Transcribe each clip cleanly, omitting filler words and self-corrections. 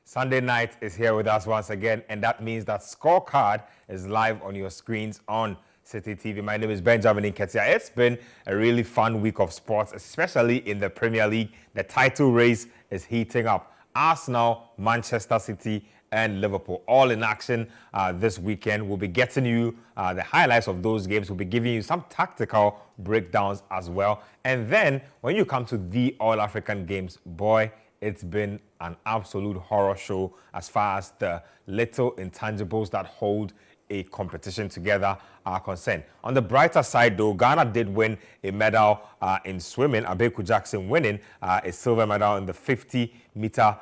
Sunday night is here with us once again, and that means that Scorecard is live on your screens on Citi TV. My name is Benjamin Nketia. It's been a really fun week of sports, especially in the Premier League. The title race is heating up. Arsenal, Manchester City, and Liverpool all in action this weekend. We'll be getting you the highlights of those games. We'll be giving you some tactical breakdowns as well. And then when you come to the All-African Games, boy, it's been an absolute horror show as far as the little intangibles that hold a competition together are concerned. On the brighter side, though, Ghana did win a medal in swimming. Abeku Jackson winning a silver medal in the 50-meter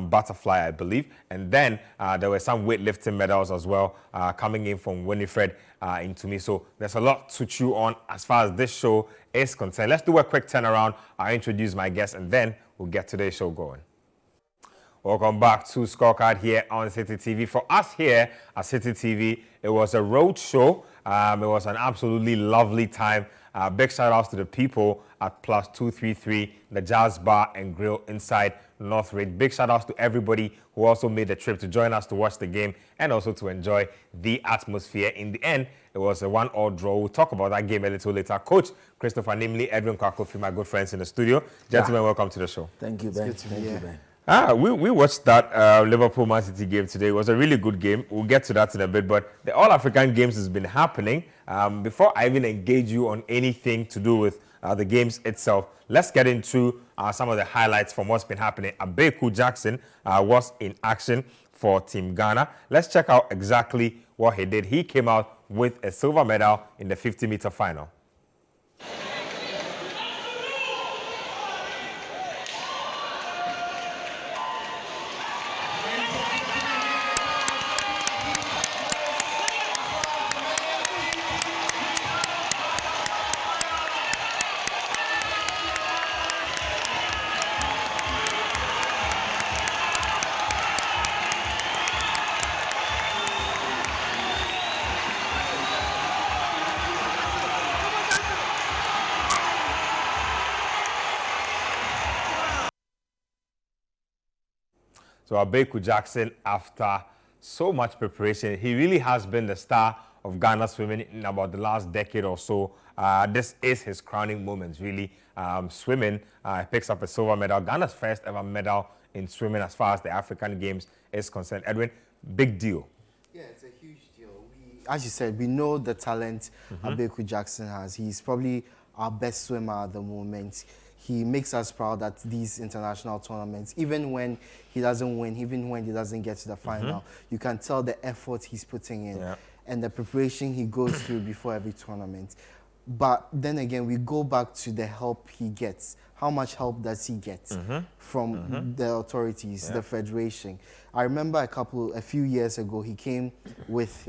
butterfly, I believe. And then there were some weightlifting medals as well coming in from Winifred into me. So there's a lot to chew on as far as this show is concerned. Let's do a quick turnaround. I'll introduce my guest and then we'll get today's show going. Welcome back to Scorecard here on Citi TV. For us here at Citi TV, it was a road show. It was an absolutely lovely time. Big shout outs to the people at Plus 233, the Jazz Bar and Grill inside Northridge. Big shout outs to everybody who also made the trip to join us to watch the game and also to enjoy the atmosphere. In the end, it was a 1-1 draw. We'll talk about that game a little later. Coach Christopher Nimley, Edwin Kwakofi, my good friends in the studio. Gentlemen, welcome to the show. Thank you, Ben. Thank you, Ben. We watched that Liverpool-Man City game today. It was a really good game. We'll get to that in a bit, but the All-African Games has been happening. Before I even engage you on anything to do with the games itself, let's get into some of the highlights from what's been happening. Abeku Jackson was in action for Team Ghana. Let's check out exactly what he did. He came out with a silver medal in the 50-meter final. So Abeku Jackson, after so much preparation, he really has been the star of Ghana swimming in about the last decade or so. This is his crowning moment, really. Swimming, he picks up a silver medal, Ghana's first ever medal in swimming as far as the African Games is concerned. Edwin, big deal. Yeah, it's a huge deal. As you said, we know the talent Abeku Jackson has. He's probably our best swimmer at the moment. He makes us proud at these international tournaments. Even when he doesn't win, even when he doesn't get to the final, you can tell the effort he's putting in and the preparation he goes through before every tournament. But then again, we go back to the help he gets. How much help does he get from the authorities, the federation? I remember a few years ago, he came with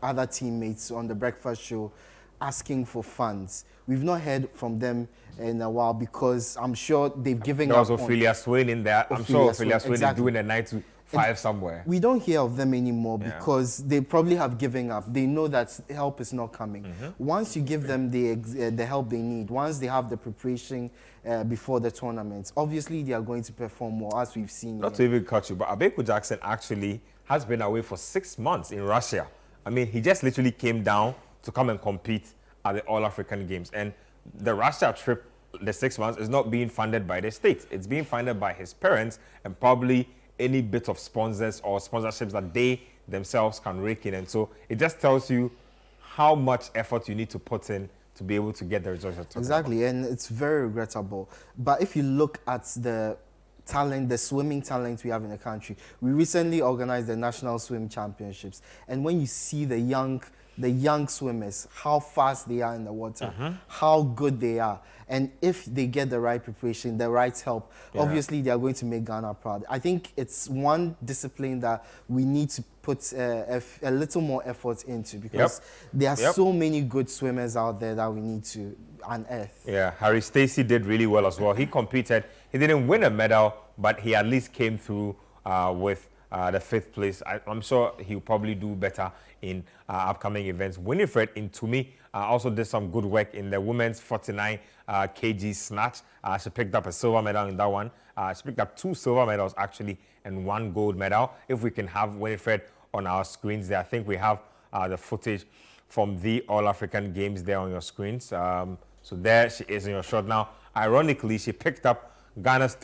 other teammates on the breakfast show asking for funds. We've not heard from them in a while because I'm sure they've given up. There was Ophelia Swain in there. I'm sure Ophelia Swain is doing a 9 to 5 somewhere. We don't hear of them anymore because they probably have given up. They know that help is not coming. Once you give them the help they need, once they have the preparation before the tournaments, obviously they are going to perform more, as we've seen. Not to even cut you, but Abeku Jackson actually has been away for 6 months in Russia. I mean, he just literally came down to come and compete at the All-African Games. And the Russia trip, the 6 months, is not being funded by the state. It's being funded by his parents and probably any bit of sponsors or sponsorships that they themselves can rake in. And so it just tells you how much effort you need to put in to be able to get the results you're talking Exactly, about. and it's very regrettable. But if you look at the talent, the swimming talent we have in the country, we recently organized the National Swim Championships. And when you see the young swimmers, how fast they are in the water, how good they are. And if they get the right preparation, the right help, obviously they are going to make Ghana proud. I think it's one discipline that we need to put a little more effort into because there are so many good swimmers out there that we need to unearth. Yeah, Harry Stacey did really well as well. He competed. He didn't win a medal, but he at least came through with the 5th place. I'm sure he'll probably do better in upcoming events. Winifred, to me, also did some good work in the women's 49 kg snatch. She picked up a silver medal in that one. She picked up 2 silver medals, actually, and 1 gold medal. If we can have Winifred on our screens there, I think we have the footage from the All-African Games there on your screens. So there she is in your shot. Now, ironically, she picked up Ghana's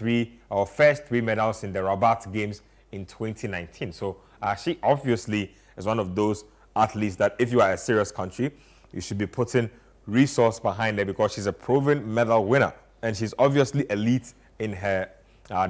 first 3 medals in the Rabat Games in 2019. So she obviously is one of those athletes that if you are a serious country, you should be putting resource behind her because she's a proven medal winner and she's obviously elite in her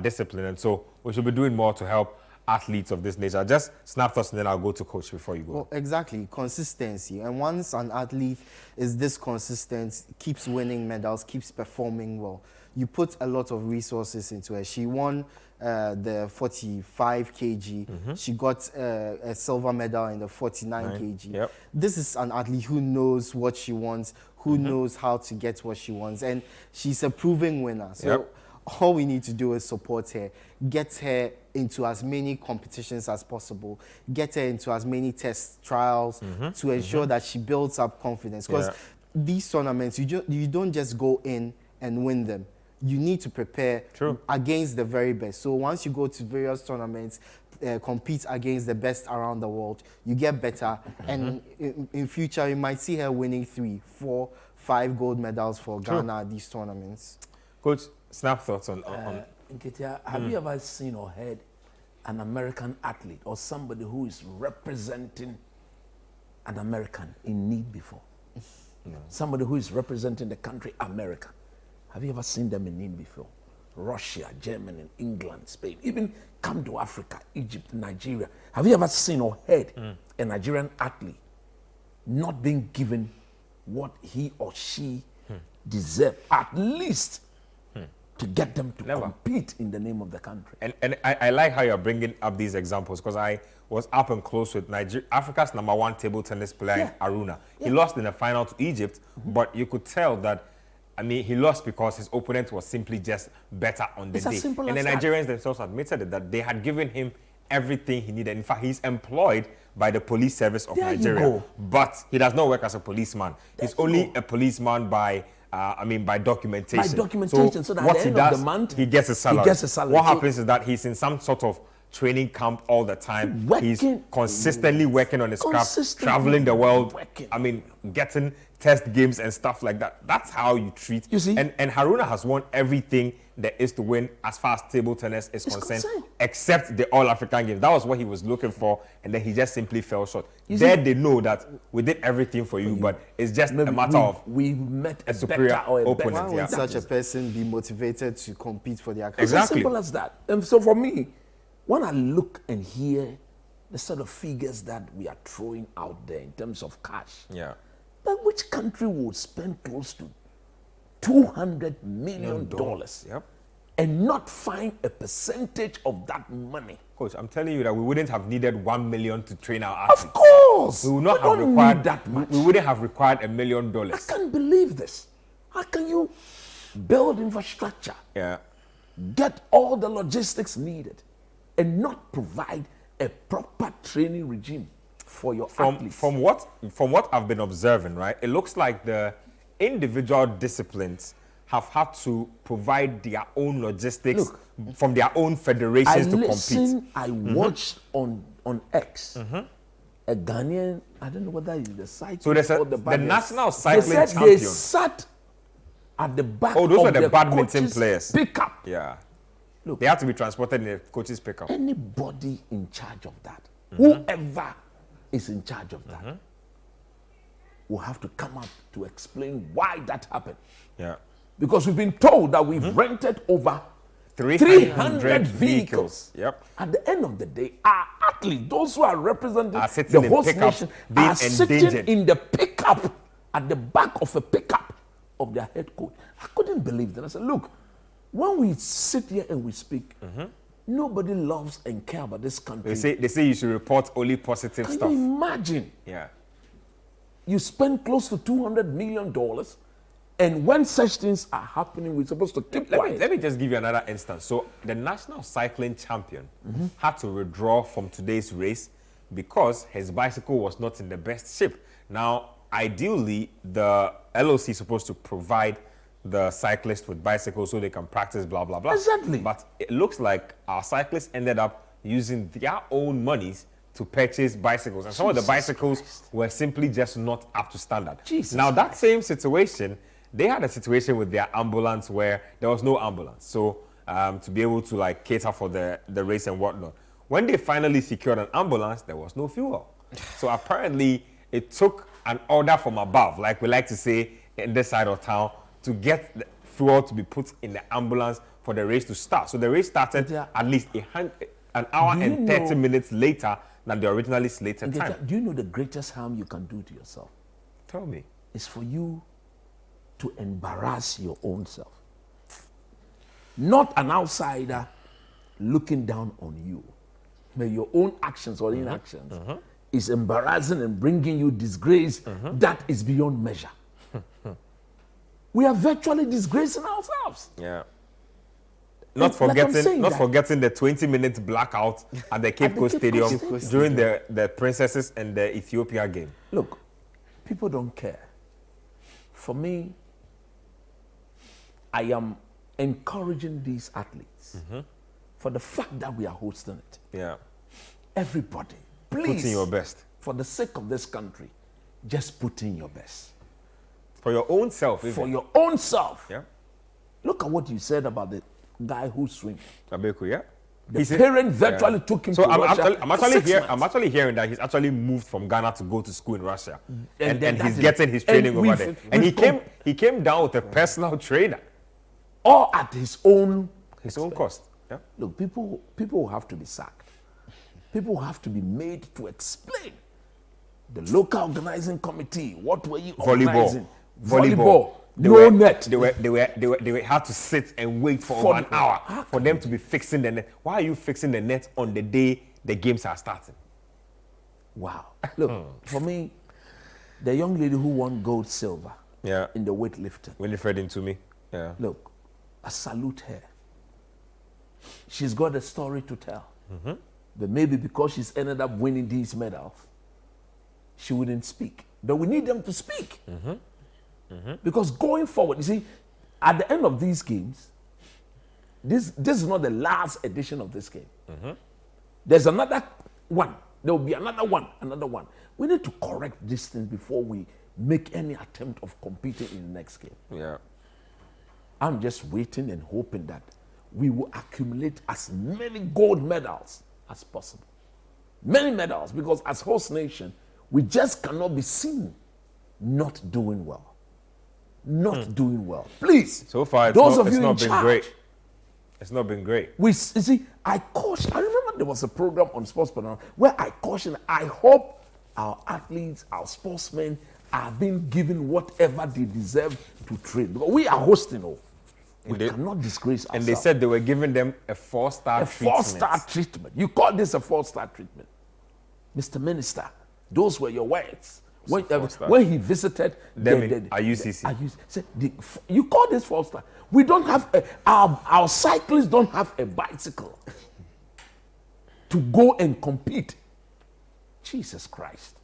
discipline. And so we should be doing more to help athletes of this nature. Just snap thoughts and then I'll go to coach before you go. Well, exactly, consistency. And once an athlete is this consistent, keeps winning medals, keeps performing well, you put a lot of resources into her. She won the 45 kg. She got a silver medal in the 49 kg. Yep. This is an athlete who knows what she wants, who knows how to get what she wants, and she's a proven winner. So all we need to do is support her, get her into as many competitions as possible, get her into as many test trials to ensure that she builds up confidence. Because these tournaments, you don't just go in and win them. You need to prepare against the very best. So once you go to various tournaments, compete against the best around the world, you get better. And in future, you might see her winning 3, 4, 5 gold medals for Ghana at these tournaments. Coach, snap thoughts on Nketia, have you ever seen or heard an American athlete or somebody who is representing an American in need before? No. Somebody who is representing the country America. Have you ever seen them in need before? Russia, Germany, England, Spain, even come to Africa, Egypt, Nigeria. Have you ever seen or heard a Nigerian athlete not being given what he or she deserves, at least to get them to compete in the name of the country? And I like how you're bringing up these examples because I was up and close with Africa's #1 table tennis player, Aruna. He lost in the final to Egypt, but you could tell that he lost because his opponent was simply just better on the day. And the Nigerians themselves admitted that they had given him everything he needed. In fact, he's employed by the police service of Nigeria, but he does not work as a policeman. He's only a policeman by documentation. By documentation, so that at the end of the month, he gets a salary. What happens is that he's in some sort of training camp all the time. He's consistently working on his craft, traveling the world. Getting test games and stuff like that. That's how you treat. You see? And Haruna has won everything there is to win as far as table tennis is concerned, except the All-African Games. That was what he was looking for, and then he just simply fell short. They know that we did everything for you, but it's just a matter of we met a superior opponent. Why would such a person be motivated to compete for their country? It's as simple as that. And so for me, when I look and hear the sort of figures that we are throwing out there in terms of cash, but which country would spend close to $200 million and not find a percentage of that money? Coach, I'm telling you that we wouldn't have needed 1 million to train our athletes. Of course! We would not have required that much. We wouldn't have required $1 million. I can't believe this. How can you build infrastructure, get all the logistics needed, and not provide a proper training regime for your athletes? From what I've been observing, right, it looks like the individual disciplines have had to provide their own logistics from their own federations to compete. I watched on X a Ghanaian, I don't know whether it's the cycling so there's or the national cycling champion. They sat at the back of those were the badminton players. Pickup. Yeah. Look, they have to be transported in a coach's pickup. Anybody in charge of that, whoever is in charge of that, will have to come up to explain why that happened. Yeah. Because we've been told that we've rented over 300 vehicles. Yep. At the end of the day, our athletes, those who are representing the host nation, are sitting in the pickup, at the back of a pickup of their head coach. I couldn't believe that. I said, look, when we sit here and we speak, nobody loves and cares about this country. They say you should report only positive stuff. Can you imagine? Yeah. You spend close to $200 million, and when such things are happening, we're supposed to keep quiet. Let me just give you another instance. So the national cycling champion had to withdraw from today's race because his bicycle was not in the best shape. Now, ideally, the LOC is supposed to provide the cyclists with bicycles so they can practice, blah, blah, blah. Exactly. But it looks like our cyclists ended up using their own monies to purchase bicycles. And some of the bicycles were simply just not up to standard. Now, that same situation, they had a situation with their ambulance where there was no ambulance. So to be able to like cater for the race and whatnot. When they finally secured an ambulance, there was no fuel. So apparently it took an order from above, like we like to say in this side of town, to get the fuel to be put in the ambulance for the race to start. So the race started at least an hour and 30 minutes later than the originally slated time. Do you know the greatest harm you can do to yourself? Tell me. Is for you to embarrass your own self. Not an outsider looking down on you. But your own actions or inactions is embarrassing and bringing you disgrace that is beyond measure. We are virtually disgracing ourselves. Yeah. Not forgetting the 20-minute blackout at the Cape Coast Stadium during the Princesses and the Ethiopia game. Look, people don't care. For me, I am encouraging these athletes for the fact that we are hosting it. Yeah. Everybody, please. Put in your best. For the sake of this country, just put in your best. For your own self, For your own self. Yeah. Look at what you said about the guy who swims. Abeku, yeah. The parent virtually took him to Russia. I'm actually hearing that he's actually moved from Ghana to go to school in Russia. And he's getting his training over there. And he came down with a personal trainer. All at his own cost. Yeah. Look, people have to be sacked. People have to be made to explain. The local organizing committee, what were you organizing? Volleyball. They had to sit and wait for over an hour for them to be fixing the net. Why are you fixing the net on the day the games are starting? Wow. Look, for me, the young lady who won gold, silver in the weightlifting. Winifred Intumi. Yeah. Look, I salute her. She's got a story to tell. But maybe because she's ended up winning these medals, she wouldn't speak. But we need them to speak. Because going forward, you see, at the end of these games, this is not the last edition of this game. There's another one. There will be another one. We need to correct these things before we make any attempt of competing in the next game. Yeah. I'm just waiting and hoping that we will accumulate as many gold medals as possible. Many medals, because as host nation, we just cannot be seen not doing well. Not doing well. Please. So far, it's not been great. It's not been great. You see, I remember there was a program on Sports Panel where I cautioned, I hope our athletes, our sportsmen are being given whatever they deserve to train. Because we are hosting. We cannot disgrace ourselves. And they said they were giving them a 4-star treatment. A 4-star treatment. You call this a 4-star treatment? Mr. Minister, those were your words. When he visited them in IUCC. You call this 4-star? We don't have our cyclists don't have a bicycle to go and compete. Jesus Christ.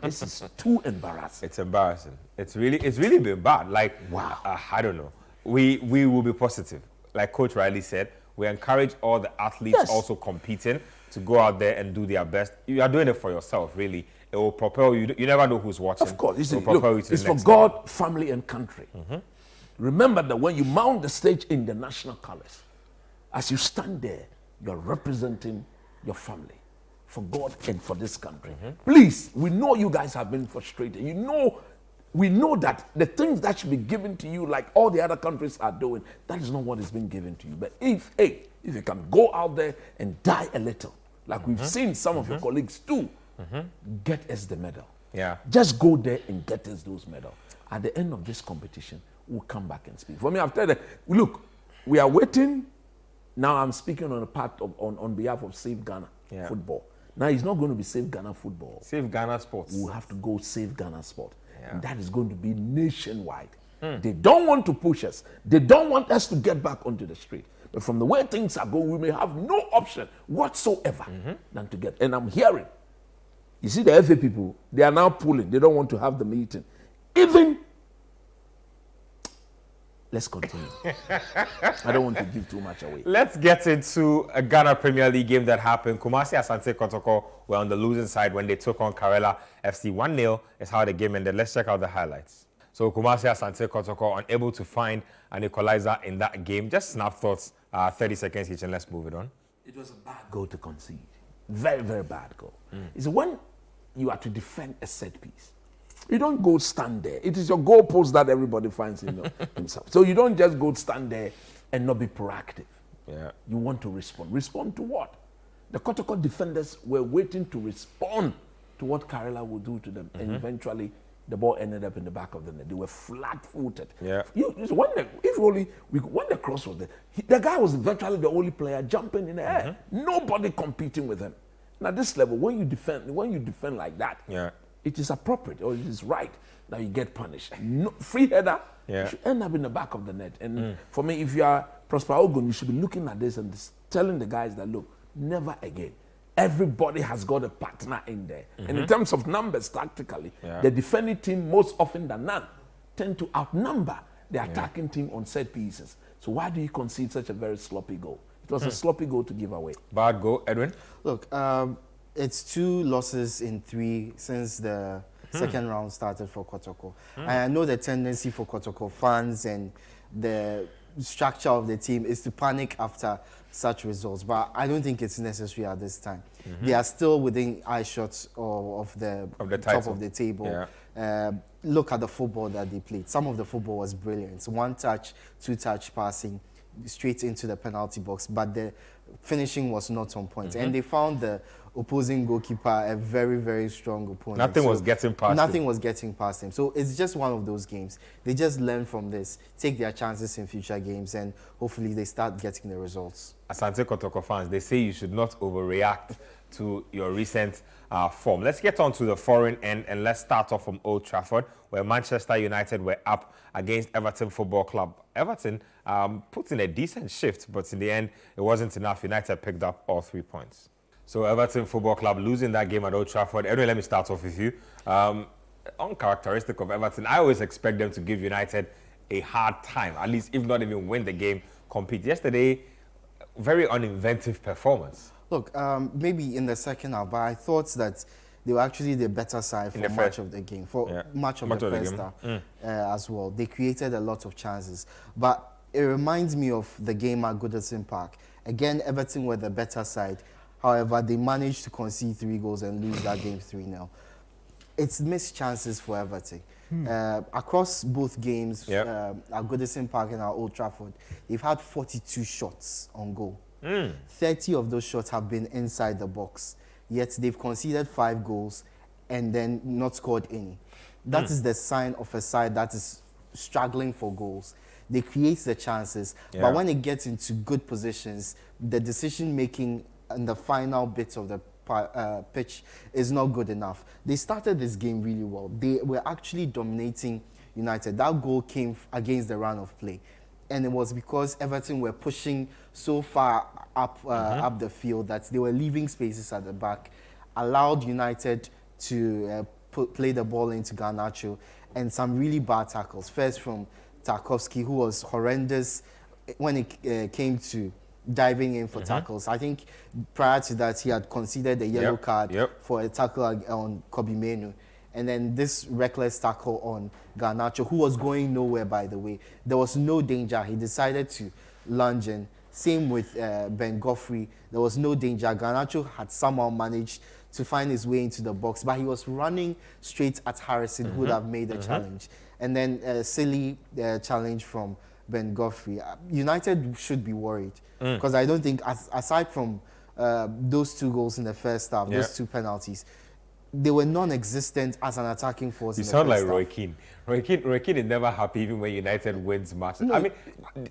This is too embarrassing. It's embarrassing. It's really been bad. Like, wow. I don't know. We will be positive. Like Coach Riley said, we encourage all the athletes also competing to go out there and do their best. You are doing it for yourself, really. It will propel you. You never know who's watching. Of course. It's for God, family, and country. Remember that when you mount the stage in the national colors, as you stand there, you're representing your family for God and for this country. Please, we know you guys have been frustrated. We know that the things that should be given to you, like all the other countries are doing, that is not what is being given to you. But if you can go out there and die a little, like we've seen some of your colleagues do, get us the medal. Yeah. Just go there and get us those medals. At the end of this competition, we'll come back and speak. For me, I've told you, look, we are waiting. Now I'm speaking on behalf of Save Ghana Football. Now it's not going to be Save Ghana Football. Save Ghana Sports. We'll have to go Save Ghana Sport. Yeah. And that is going to be nationwide. They don't want to push us. They don't want us to get back onto the street. But from the way things are going, we may have no option whatsoever than to get. And I'm hearing, you see the FA people, they are now pulling. They don't want to have the meeting. Even Let's continue. I don't want to give too much away. Let's get into a Ghana Premier League game that happened. Kumasi Asante Kotoko were on the losing side when they took on Karela FC. 1-0 is how the game ended. Let's check out the highlights. So Kumasi Asante Kotoko unable to find an equalizer in that game. Just snap thoughts, 30 seconds each, and let's move it on. It was a bad goal to concede. Very, very bad goal. It's when you are to defend a set piece. You don't go stand there. It is your goalpost that everybody finds in himself. So you don't just go stand there and not be proactive. Yeah. You want to respond. Respond to what? The Kotoko defenders were waiting to respond to what Karela would do to them. And eventually, the ball ended up in the back of the net. They were flat-footed. Yeah. When the cross was there, the guy was virtually the only player jumping in the air. Nobody competing with him. And at this level, when you defend like that, yeah, it is appropriate or it is right that you get punished. No, free header, yeah, you should end up in the back of the net. And for me, if you are Prosper Ogun, you should be looking at this and telling the guys that, look, never again. Everybody has got a partner in there. And in terms of numbers, tactically, the defending team, most often than not, tend to outnumber the attacking team on set pieces. So why do you concede such a very sloppy goal? It was a sloppy goal to give away. Bad goal, Edwin? Look, it's 2 losses in 3 since the second round started for Kotoko. And I know the tendency for Kotoko fans and the structure of the team is to panic after such results, but I don't think it's necessary at this time. They are still within eye shots of the top of the table. Yeah. Look at the football that they played. Some of the football was brilliant. 1-touch, 2-touch passing straight into the penalty box, but the finishing was not on point. And they found the opposing goalkeeper a very, very strong opponent. Nothing was getting past him. Nothing was getting past him. So it's just one of those games. They just learn from this, take their chances in future games, and hopefully they start getting the results. Asante Kotoko fans, they say you should not overreact to your recent form. Let's get on to the foreign end, and let's start off from Old Trafford, where Manchester United were up against Everton Football Club. Everton put in a decent shift, but in the end, it wasn't enough. United picked up all 3 points. So Everton Football Club losing that game at Old Trafford. Anyway, let me start off with you. Uncharacteristic of Everton, I always expect them to give United a hard time, at least if not even win the game, compete. Yesterday, very uninventive performance. Look, maybe in the second half, but I thought that they were actually the better side for much of the game, much of the first half as well. They created a lot of chances, but it reminds me of the game at Goodison Park. Again, Everton were the better side. However, they managed to concede 3 goals and lose that game 3-0. It's missed chances for Everton. Across both games, at Goodison Park and at Old Trafford, they've had 42 shots on goal. 30 of those shots have been inside the box, yet they've conceded 5 goals and then not scored any. That is the sign of a side that is struggling for goals. They create the chances, but when it gets into good positions, the decision-making in the final bits of the pitch is not good enough. They started this game really well. They were actually dominating United. That goal came against the run of play. And it was because Everton were pushing so far up the field that they were leaving spaces at the back, allowed United to play the ball into Garnacho, and some really bad tackles. First from Tarkowski, who was horrendous when it came to diving in for tackles. I think prior to that, he had conceded a yellow card for a tackle on Kobe Menu. And then this reckless tackle on Garnacho, who was going nowhere, by the way. There was no danger. He decided to lunge in. Same with Ben Goffrey. There was no danger. Garnacho had somehow managed to find his way into the box, but he was running straight at Harrison, who would have made the challenge. And then a silly challenge from Ben Goffrey. United should be worried, because I don't think, aside from those 2 goals in the first half, those 2 penalties, they were non-existent as an attacking force. You sound like Roy Keane. Roy Keane is never happy even when United wins matches. No. I mean,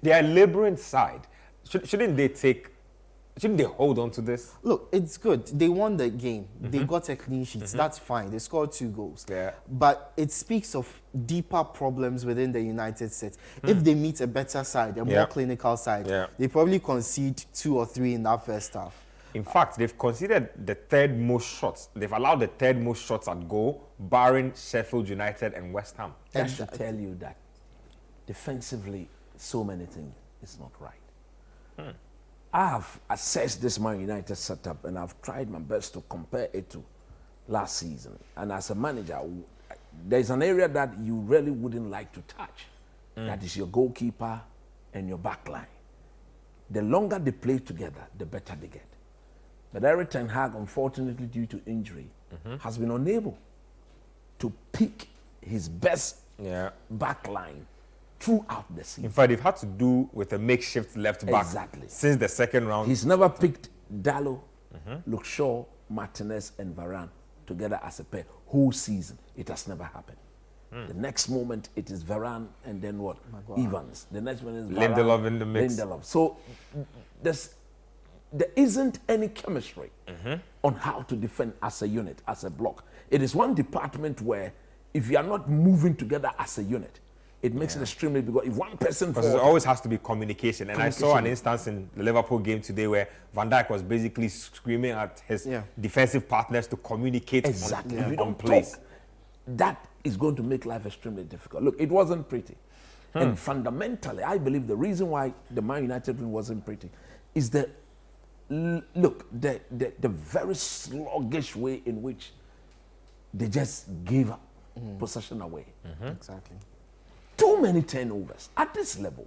they are Liberian side. Shouldn't they hold on to this? Look, it's good. They won the game. They got a clean sheet. That's fine. They scored 2 goals. Yeah. But it speaks of deeper problems within the United set. If they meet a better side, a more clinical side, they probably concede 2 or 3 in that first half. In fact, they've conceded the 3rd most shots. They've allowed the 3rd most shots at goal, barring Sheffield United and West Ham. Just to tell you that defensively, so many things is not right. I have assessed this Man United setup and I've tried my best to compare it to last season. And as a manager, there's an area that you really wouldn't like to touch. That is your goalkeeper and your back line. The longer they play together, the better they get. But Erik ten Hag, unfortunately due to injury, has been unable to pick his best back line throughout the season. In fact, they've had to do with a makeshift left back since the second round. He's never picked Dalot, Luke Shaw, Martinez, and Varane together as a pair whole season. It has never happened. The next moment it is Varane and then what? Evans. The next one is Varane, Lindelof in the mix. Lindelof. So there isn't any chemistry on how to defend as a unit, as a block. It is one department where if you are not moving together as a unit, it makes it extremely, because if one person because there always has to be communication. And I saw an instance in the Liverpool game today where Van Dijk was basically screaming at his defensive partners to communicate exactly. on, If you don't plays. talk, that is going to make life extremely difficult. Look, it wasn't pretty. And fundamentally, I believe the reason why the Man United win wasn't pretty is the very sluggish way in which they just gave possession away. Exactly. Too many turnovers at this level.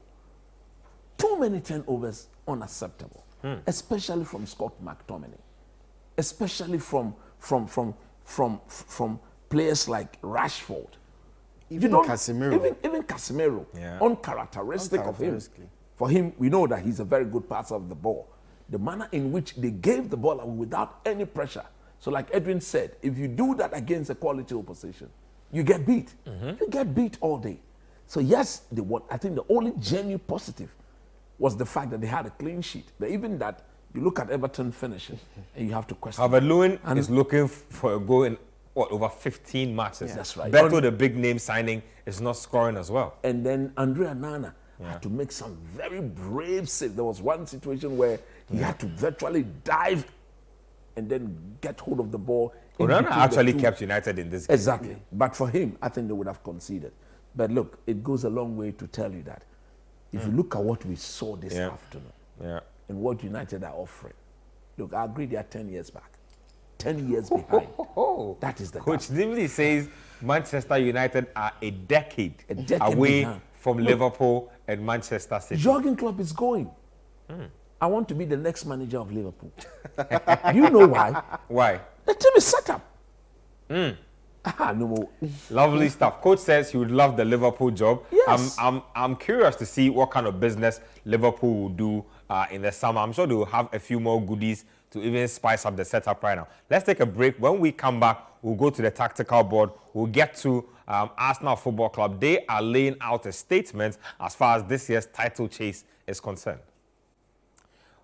Too many turnovers unacceptable, especially from Scott McTominay, especially from players like Rashford. Even Casemiro. Even Casemiro, uncharacteristic of him. For him, we know that he's a very good passer of the ball. The manner in which they gave the ball away without any pressure. So like Edwin said, if you do that against a quality opposition, you get beat. You get beat all day. So yes, I think the only genuine positive was the fact that they had a clean sheet. But even that, you look at Everton finishing, and you have to question. However, Lewin is looking for a goal in over 15 matches. That's right. Beto, the big name signing, is not scoring as well. And then Andrea Nana had to make some very brave saves. There was one situation where he had to virtually dive and then get hold of the ball. Onana actually kept United in this game. Exactly. But for him, I think they would have conceded. But look, it goes a long way to tell you that if you look at what we saw this afternoon and what United are offering, look, I agree they are 10 years back. 10 years behind. That is the Coach Dimley says Manchester United are a decade decade away behind. from Liverpool and Manchester City. Jurgen Klopp is going. I want to be the next manager of Liverpool. You know why? Why? The team is set up. No more. Lovely stuff. Coach says he would love the Liverpool job. Yes. I'm curious to see what kind of business Liverpool will do in the summer. I'm sure they will have a few more goodies to even spice up the setup right now. Let's take a break. When we come back, we'll go to the tactical board. We'll get to Arsenal Football Club. They are laying out a statement as far as this year's title chase is concerned.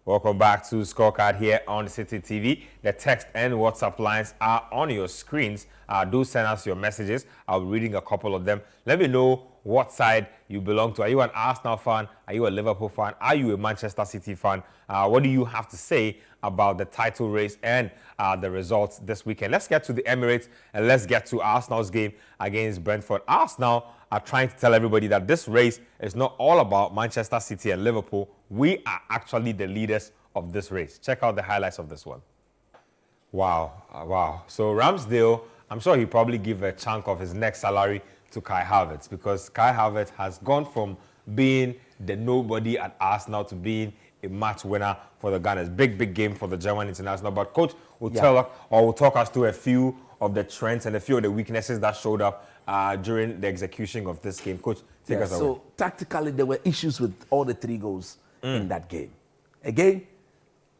Welcome back to Scorecard here on Citi TV. The text and WhatsApp lines are on your screens. Do send us your messages. I'll be reading a couple of them. Let me know what side you belong to. Are you an Arsenal fan? Are you a Liverpool fan? Are you a Manchester City fan? What do you have to say about the title race and the results this weekend? Let's get to the Emirates and let's get to Arsenal's game against Brentford. Arsenal are trying to tell everybody that this race is not all about Manchester City and Liverpool. We are actually the leaders of this race. Check out the highlights of this one. Wow, wow. So Ramsdale, I'm sure he'll probably give a chunk of his next salary to Kai Havertz, because Kai Havertz has gone from being the nobody at Arsenal to being a match winner for the Gunners. Big game for the German international. But Coach will will talk us through a few of the trends and a few of the weaknesses that showed up during the execution of this game. Coach, take us away. So tactically, there were issues with all the 3 goals in that game. Again,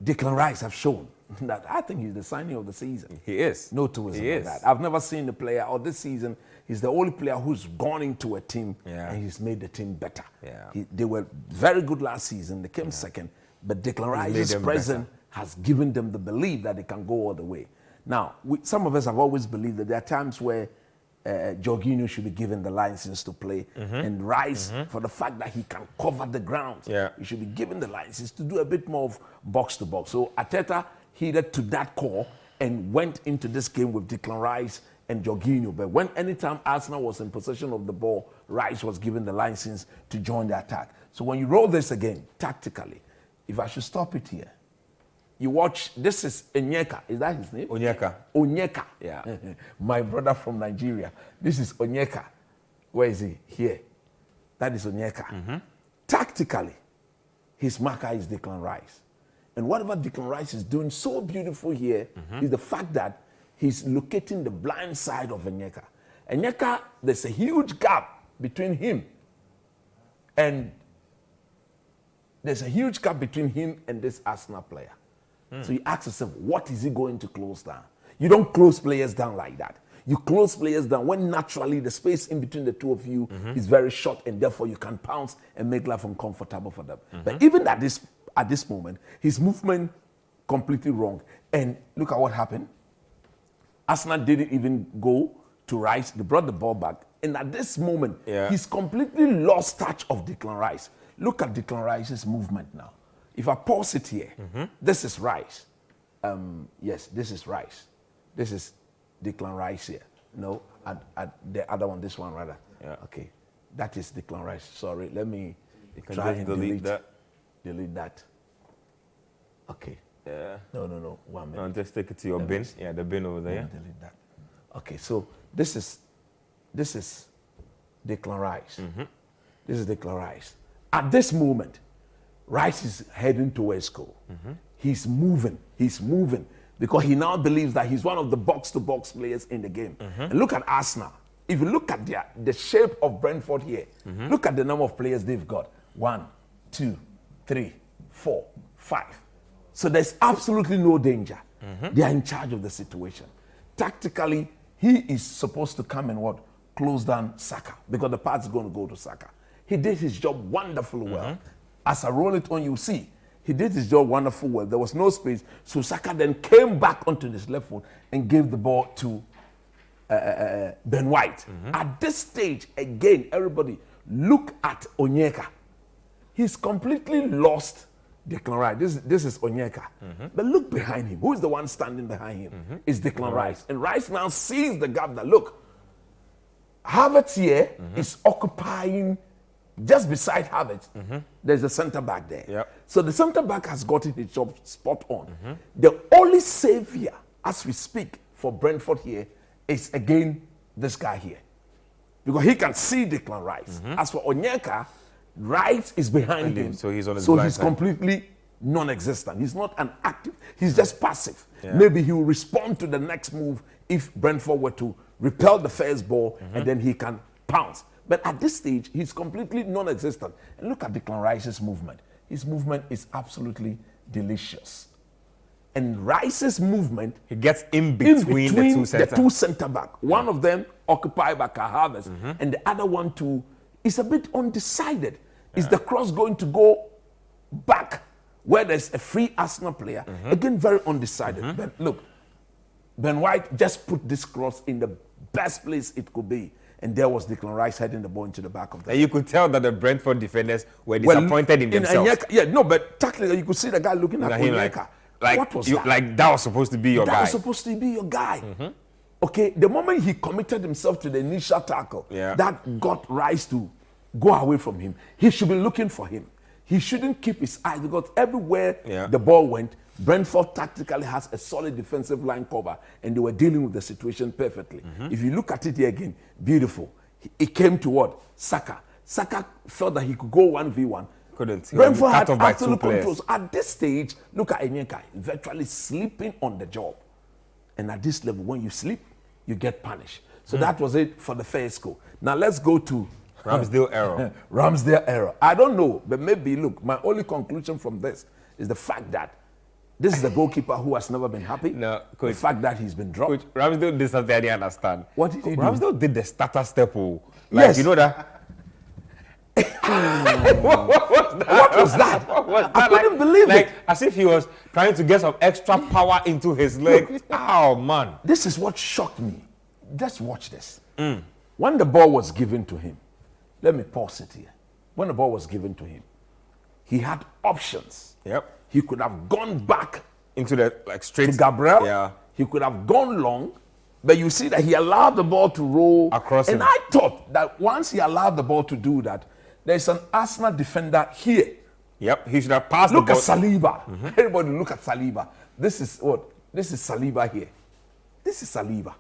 Declan Rice have shown that I think he's the signing of the season. He is. No two ways about that. I've never seen a player, or this season, he's the only player who's gone into a team and he's made the team better. They were very good last season. They came second, but Declan Rice's presence has given them the belief that they can go all the way. Now, some of us have always believed that there are times where Jorginho should be given the license to play, and Rice, for the fact that he can cover the ground, he should be given the license to do a bit more of box to box. So Arteta heeded to that call and went into this game with Declan Rice and Jorginho. But anytime Arsenal was in possession of the ball, Rice was given the license to join the attack. So when you roll this again, tactically, if I should stop it here, you watch, this is Onyeka. Is that his name? Onyeka. Onyeka. Yeah. My brother from Nigeria. This is Onyeka. Where is he? Here. That is Onyeka. Tactically, his marker is Declan Rice. And whatever Declan Rice is doing so beautiful here is the fact that he's locating the blind side of Onyeka. Onyeka, there's a huge gap between him and this Arsenal player. So you ask yourself, what is he going to close down? You don't close players down like that. You close players down when naturally the space in between the two of you is very short, and therefore you can pounce and make life uncomfortable for them. But even at this moment, his movement completely wrong. And look at what happened. Arsenal didn't even go to Rice. They brought the ball back. And at this moment, he's completely lost touch of Declan Rice. Look at Declan Rice's movement now. If I pause it here, this is Rice. Yes, this is Rice. This is Declan Rice here. No, at the other one, this one rather. Yeah. Okay, that is Declan Rice. Sorry, let me try and delete that. Delete that. Okay. Yeah. No. 1 minute. No, just take it to your bin. Yeah, the bin over there. Delete that. Okay, so this is Declan Rice. This is Declan Rice. At this moment, Rice is heading towards goal. He's moving because he now believes that he's one of the box-to-box players in the game. And look at Arsenal. If you look at the shape of Brentford here, look at the number of players they've got. 1, 2, 3, 4, 5. So there's absolutely no danger. They are in charge of the situation. Tactically, he is supposed to come and close down Saka, because the pass is going to go to Saka. He did his job wonderfully well. As I roll it on, you see, he did his job wonderfully well. There was no space. So Saka then came back onto his left foot and gave the ball to Ben White. At this stage, again, everybody, look at Onyeka. He's completely lost Declan Rice. This is Onyeka. But look behind him. Who is the one standing behind him? It's Declan Rice. And Rice now sees the gap that, look, Havertz here is occupying just beside Havertz. There's a center back there. Yep. So the center back has gotten his job spot on. The only savior, as we speak, for Brentford here is again this guy here, because he can see Declan Rice. As for Onyeka, Rice is behind him, so he's on his so blind he's side. Completely non-existent. He's not an active. He's just passive. Yeah. Maybe he will respond to the next move if Brentford were to repel the first ball, and then he can pounce. But at this stage, he's completely non-existent. And look at Declan Rice's movement. His movement is absolutely delicious. And Rice's movement, He gets in between the two center back. One of them occupied by Kai Havertz, and the other one too is a bit undecided. Is the cross going to go back where there's a free Arsenal player? Again, very undecided. But look, Ben White just put this cross in the best place it could be. And there was Declan Rice heading the ball into the back of the. And you could tell that the Brentford defenders were disappointed in themselves. No, but technically you could see the guy looking at Onyeka. What was that? Like that was supposed to be your guy. That was supposed to be your guy. Okay, the moment he committed himself to the initial tackle, that got Rice to go away from him. He should be looking for him. He shouldn't keep his eyes, because everywhere the ball went, Brentford tactically has a solid defensive line cover, and they were dealing with the situation perfectly. If you look at it here again, beautiful. It came to what? Saka. Saka felt that he could go 1v1. Couldn't. Brentford had absolute control. At this stage, look at Onyeka, virtually sleeping on the job. And at this level, when you sleep, you get punished. So that was it for the first goal. Now let's go to Ramsdale error. Ramsdale error. I don't know, but maybe, look, my only conclusion from this is the fact that this is a goalkeeper who has never been happy. No, Coach, the fact that he's been dropped. Coach, Ramsdale did something I didn't understand. What did he do? Ramsdale did the starter step. Like, yes. You know that? What was that? I couldn't believe it. As if he was trying to get some extra power into his leg. Oh, man. This is what shocked me. Just watch this. When the ball was given to him, let me pause it here. When the ball was given to him, he had options. Yep. He could have gone back into the straight to Gabriel. Yeah. He could have gone long, but you see that he allowed the ball to roll across and him. I thought that once he allowed the ball to do that, there's an Arsenal defender here. Yep, he should have passed Look the at ball. Saliba. Everybody look at Saliba. This is what? This is Saliba here. This is Saliba.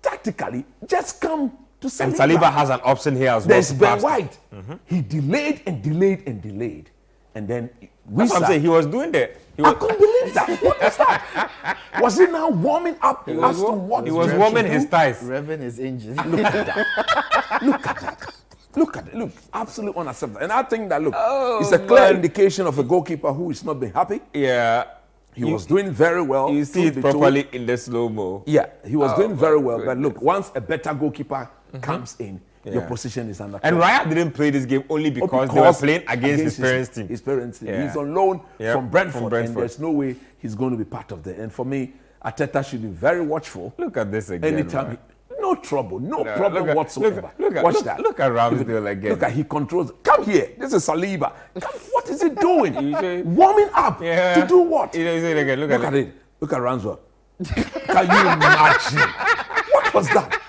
Tactically, just come to Saliba. And Saliba has an option here as well. There's to Ben pass to. White. He delayed and delayed and delayed. And then That's what I'm saying. He was doing that. I couldn't believe that. What is that? Was he now warming up as to what He was Brentford warming do? his thighs. Revving his engine. Look at that. Look at that. Look at it. Look, absolutely unacceptable. And I think that, look, it's a clear indication of a goalkeeper who is not being happy. Yeah. He was doing very well. You see it properly in the slow-mo. Yeah, he was doing very well. goodness. But look, once a better goalkeeper comes in, your Yeah. position is under And threat. Raya didn't play this game only because they were playing against his parents' team. His parents' team. Yeah. He's on loan Yep, from Brentford, from Brentford. and there's no way he's going to be part of that. And for me, Arteta should be very watchful. Look at this again. Anytime, man. no trouble, no Yeah, problem look at- whatsoever. look Watch at- that. look at Ramsdale again. Look at he controls. Come here. This is Saliba. Come, what is he doing? You say- Warming up Yeah. to do what? You say it again. Look Look at at it. it. Look at Ramsdale. Can you imagine? What was that?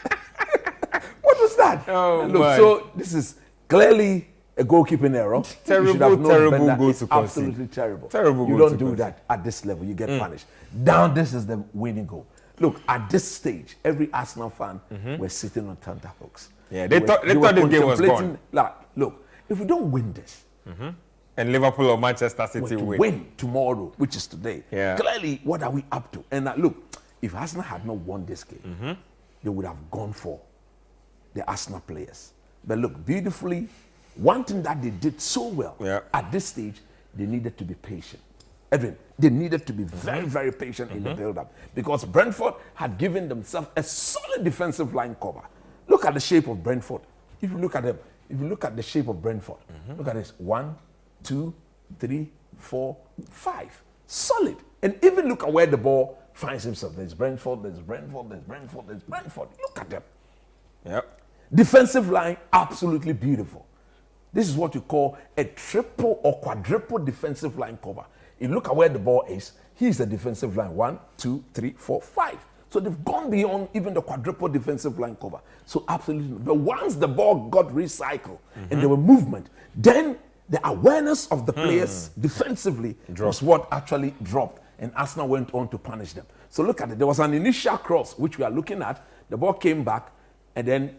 What was that? Oh, And look, man. so this is clearly a goalkeeping error. You should Terrible, have known terrible better. goal It's to concede. absolutely terrible. Terrible You goal don't to do concede. that at this level. You get punished. Down, this is the winning goal. Look, at this stage, every Arsenal fan were sitting on tenterhooks. Yeah, they thought this game was gone. Like, look, if we don't win this, And Liverpool or Manchester City to win. win tomorrow, which is today. Yeah. Clearly, what are we up to? And look, if Arsenal had not won this game, they would have gone for the Arsenal players. But look, beautifully, one thing that they did so well Yeah. at this stage, they needed to be patient. Edwin, they needed to be very, very patient in the build-up because Brentford had given themselves a solid defensive line cover. Look at the shape of Brentford. If you look at them, if you look at the shape of Brentford, look at this: 1, 2, 3, 4, 5. Solid. And even look at where the ball finds himself. There's Brentford, there's Brentford, there's Brentford, there's Brentford. Look at them. Yep. Defensive line, absolutely beautiful. This is what you call a triple or quadruple defensive line cover. You look at where the ball is, he's the defensive line. 1, 2, 3, 4, 5. So they've gone beyond even the quadruple defensive line cover. So absolutely. But once the ball got recycled and there were movement, then the awareness of the players defensively was what actually dropped. And Arsenal went on to punish them. So look at it. There was an initial cross, which we are looking at. The ball came back, and then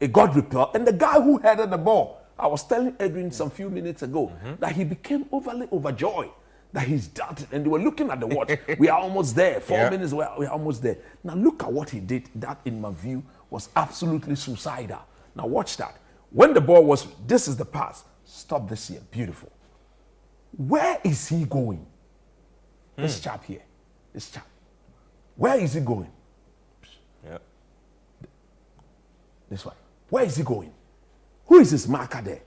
it got repelled. And the guy who headed the ball, I was telling Edwin some few minutes ago that he became overly overjoyed that he's done it. And they were looking at the watch. We are almost there. 4 minutes, we are almost there. Now look at what he did. That, in my view, was absolutely suicidal. Now watch that. When the ball was, this is the pass. Stop this here. Beautiful. Where is he going? This chap here. This chap. Where is he going? Yep. This one. Where is he going? Who is his marker there?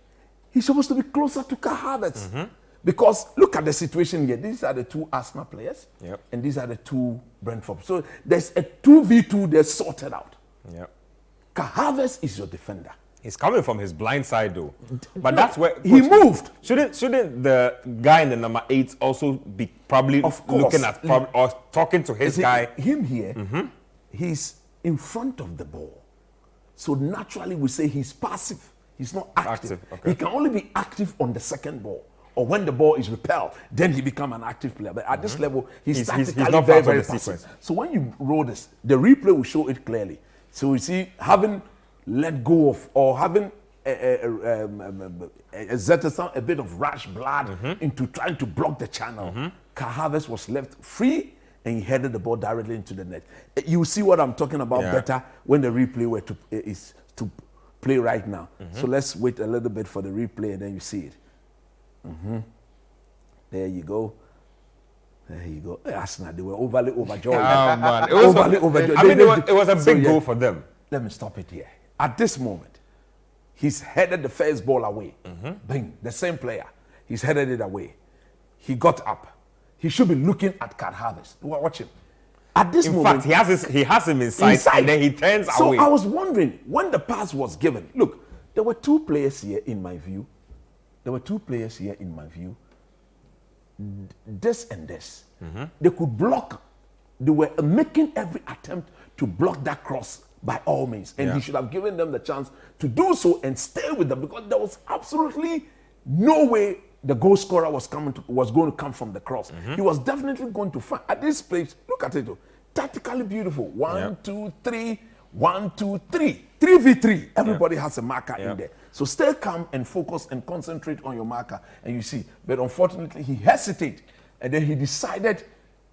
He's supposed to be closer to Kai Havertz. Because look at the situation here. These are the two Arsenal players. Yep. And these are the two Brentford. So there's a 2v2 that's sorted out. Yep. Kai Havertz is your defender. He's coming from his blind side though. But that's where He moved. Shouldn't the guy in the number 8 also be probably Of course. looking at or talking to his See, guy? him here, he's in front of the ball. So naturally we say he's passive. He's not active. Active, okay. He can only be active on the second ball. Or when the ball is repelled, then he become an active player. But at this level, he's tactically not very, part of very the passive. sequence. So when you roll this, the replay will show it clearly. So you see, having let go of or having exerted a bit of rash blood into trying to block the channel, Kai Havertz was left free and he headed the ball directly into the net. You see what I'm talking about better when the replay is to play right now. So let's wait a little bit for the replay and then you see it. There you go. There you go. Arsenal, they were overly overjoyed. Oh man, it was Overly overjoyed. I mean, it was a So, big yeah. goal for them. Let me stop it here. At this moment, he's headed the first ball away. Bing, the same player. He's headed it away. He got up. He should be looking at Kai Havertz. Watch him. At this In moment, fact, he has him inside, and then he turns away. So I was wondering, when the pass was given, look, there were two players here in my view. This and this. They could block. They were making every attempt to block that cross by all means. And he should have given them the chance to do so and stay with them, because there was absolutely no way the goal scorer was going to come from the cross. He was definitely going to find at this place. Look at it, tactically beautiful. 1, 2, 3, 1, 2, 3, 3v3. Everybody has a marker in there. So stay calm and focus and concentrate on your marker, and you see. But unfortunately, he hesitated, and then he decided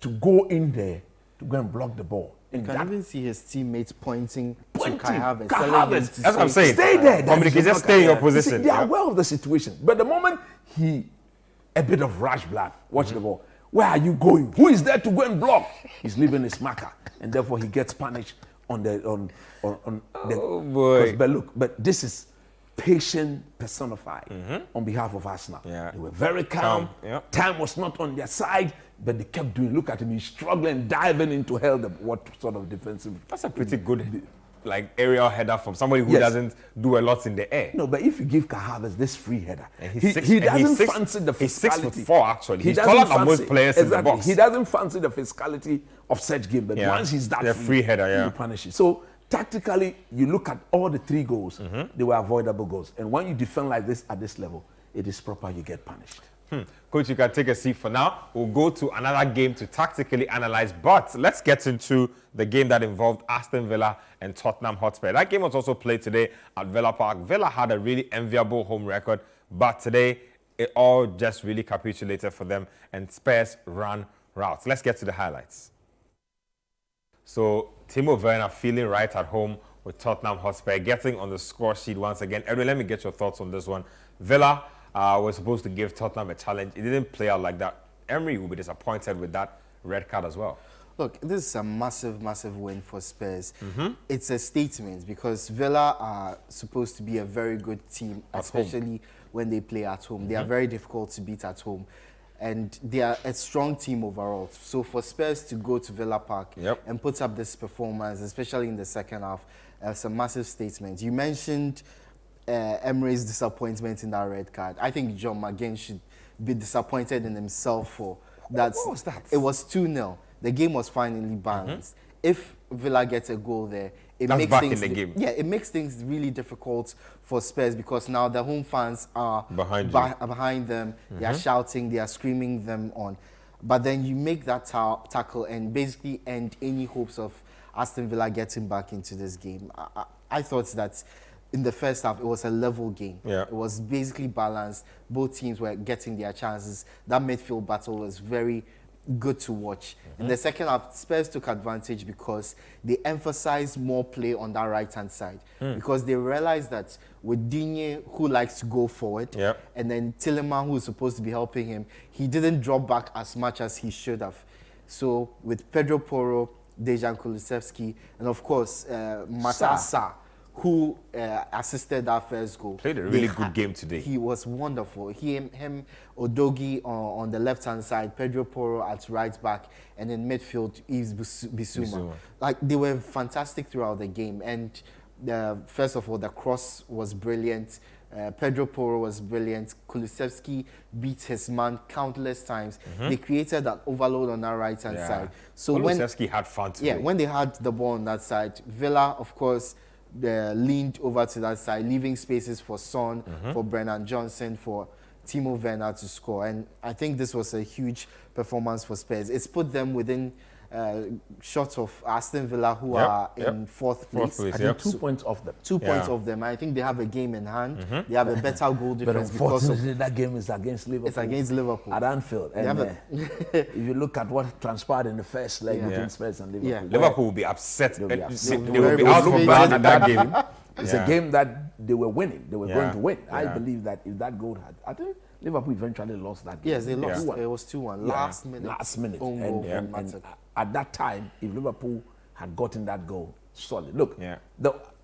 to go in there to go and block the ball. You can even see his teammates pointing to Kai Havertz. Havertz. That's what I'm saying. Stay there. Just stay in your position. See, they are aware of the situation. But the moment a bit of rash blood, watch the ball. Where are you going? Who is there to go and block? He's leaving his marker, and therefore he gets punished on the. Oh boy! But this is patience personified on behalf of Arsenal. Yeah. They were very calm. Time was not on their side, but they kept doing. Look at him; he's struggling, diving into hell. What sort of defensive? That's a pretty good, like, aerial header from somebody who doesn't do a lot in the air. No, but if you give Kai Havertz this free header, And he doesn't fancy the He's physicality. 6'4", actually. He's taller than most players in the box. He doesn't fancy the physicality of such game, but once he's that free header, you punish it. So tactically, you look at all the 3 goals; they were avoidable goals. And when you defend like this at this level, it is proper. You get punished. Coach, you can take a seat for now. We'll go to another game to tactically analyze, but let's get into the game that involved Aston Villa and Tottenham Hotspur. That game was also played today at Villa Park. Villa had a really enviable home record, but today it all just really capitulated for them, and Spurs ran routes. Let's get to the highlights. So Timo Werner feeling right at home with Tottenham Hotspur, getting on the score sheet once again. Edwin, let me get your thoughts on this one. Villa was supposed to give Tottenham a challenge. It didn't play out like that. Emery will be disappointed with that red card as well. Look, this is a massive, massive win for Spurs. It's a statement, because Villa are supposed to be a very good team, especially when they play at home. They are very difficult to beat at home. And they are a strong team overall. So for Spurs to go to Villa Park and put up this performance, especially in the second half, it's a massive statement. You mentioned Emery's disappointment in that red card. I think John McGinn should be disappointed in himself for that. What was that? It was 2-0. The game was finally balanced. If Villa gets a goal there, it makes back things in the game. Yeah, it makes things really difficult for Spurs, because now the home fans are behind them. They are shouting, they are screaming them on. But then you make that tackle and basically end any hopes of Aston Villa getting back into this game. I thought that in the first half, it was a level game. It was basically balanced. Both teams were getting their chances. That midfield battle was very good to watch. In the second half, Spurs took advantage because they emphasized more play on that right-hand side. Because they realized that with Digne, who likes to go forward, and then Tielemans, who is supposed to be helping him, he didn't drop back as much as he should have. So with Pedro Porro, Dejan Kulusevski, and of course, Matar Sarr, who assisted that first goal. Played a really good game today. He was wonderful. Him, Odogi on the left-hand side, Pedro Porro at right back, and in midfield, Yves Bissouma. Like, they were fantastic throughout the game. And first of all, the cross was brilliant. Pedro Porro was brilliant. Kulusevski beat his man countless times. They created that overload on that right-hand side. So Kulusevski had fun today. Yeah, when they had the ball on that side, Villa, of course, leaned over to that side, leaving spaces for Son, for Brennan Johnson, for Timo Werner to score. And I think this was a huge performance for Spurs. It's put them within short of Aston Villa, who are in fourth place. I think 2 points off them. 2 points off them. I think they have a game in hand. They have a better goal difference. But unfortunately, that game is against Liverpool. It's against Liverpool. At Anfield. And if you look at what transpired in the first leg between Spurs and Liverpool. Liverpool will be upset. They will be out for blood in that game. It's a game that they were winning. They were going to win. I believe that if that goal had... I think Liverpool eventually lost that game. Yes, they lost. It was 2-1. Last minute. And at that time, if Liverpool had gotten that goal, solid. Look,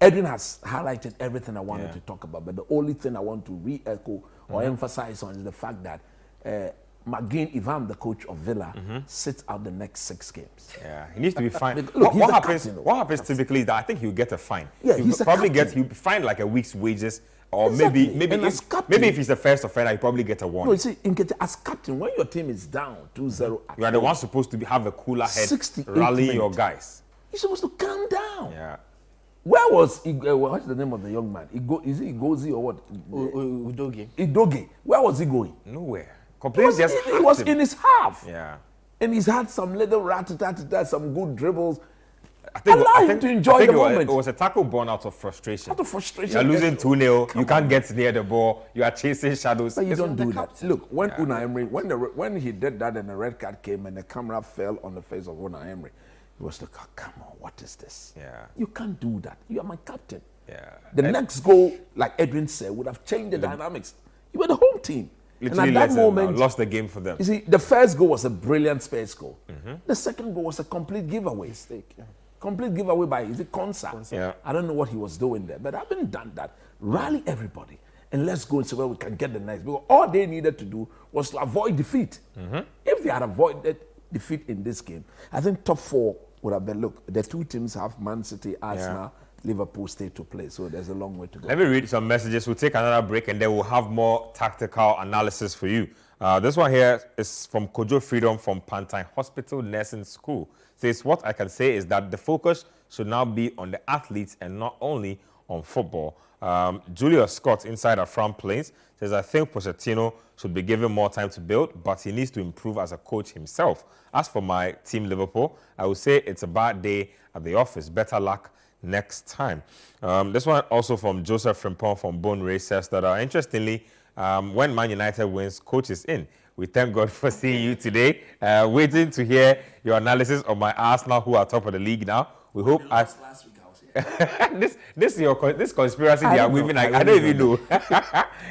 Edwin has highlighted everything I wanted to talk about, but the only thing I want to re-echo or emphasize on is the fact that McGinn, if I'm the coach of Villa, sits out the next 6 games. Yeah, he needs to be fined. Look, what happens typically is that I think he'll get a fine. Yeah, he'll be fined like a week's wages. Or maybe if he's the first offender, he probably get a warning. No, you see, as captain, when your team is down 2-0, you are the one supposed to have a cooler head, rally your guys. You're supposed to calm down. Yeah. Where was what's the name of the young man? Is it Igozi or what? Udogie. Idoge. Where was he going? Nowhere. Completely just He was in his half. Yeah. And he's had some little rat-a-tat-a-tat, some good dribbles. I Allow him to enjoy the moment. It was a tackle born out of frustration. Out of frustration. You're losing 2-0. You can't get near the ball. You are chasing shadows. But you don't do that. captain. Look, when Unai Emery, when he did that and the red card came and the camera fell on the face of Unai Emery, he was like, oh, come on, what is this? Yeah. You can't do that. You are my captain. Yeah. The next goal, like Edwin said, would have changed the dynamics. You were the home team. Literally and at that moment, lost the game for them. you see, the first goal was a brilliant Spurs goal. The second goal was a complete giveaway. Mistake. Yeah. Complete giveaway by, is it Konsa? Yeah. I don't know what he was doing there, but having done that, rally everybody and let's go and see where we can get the next. Because all they needed to do was to avoid defeat. If they had avoided defeat in this game, I think top four would have been, look, the two teams have Man City, Arsenal, Liverpool stay to play, so there's a long way to go. Let me read some messages. We'll take another break and then we'll have more tactical analysis for you. This one here is from Kojo Freedom from Pantine Hospital Nursing School. Says, what I can say is that the focus should now be on the athletes and not only on football. Julius Scott inside our front planes says, I think Pochettino should be given more time to build, but he needs to improve as a coach himself. As for my team Liverpool, I would say it's a bad day at the office. Better luck next time. This one also from Joseph Frimpong from Bone Race says that interestingly, when Man United wins, coach is in. We thank God for seeing you today. Waiting to hear your analysis of my Arsenal, who are top of the league now. We hope Last week I was here. this conspiracy they are weaving. I don't even know.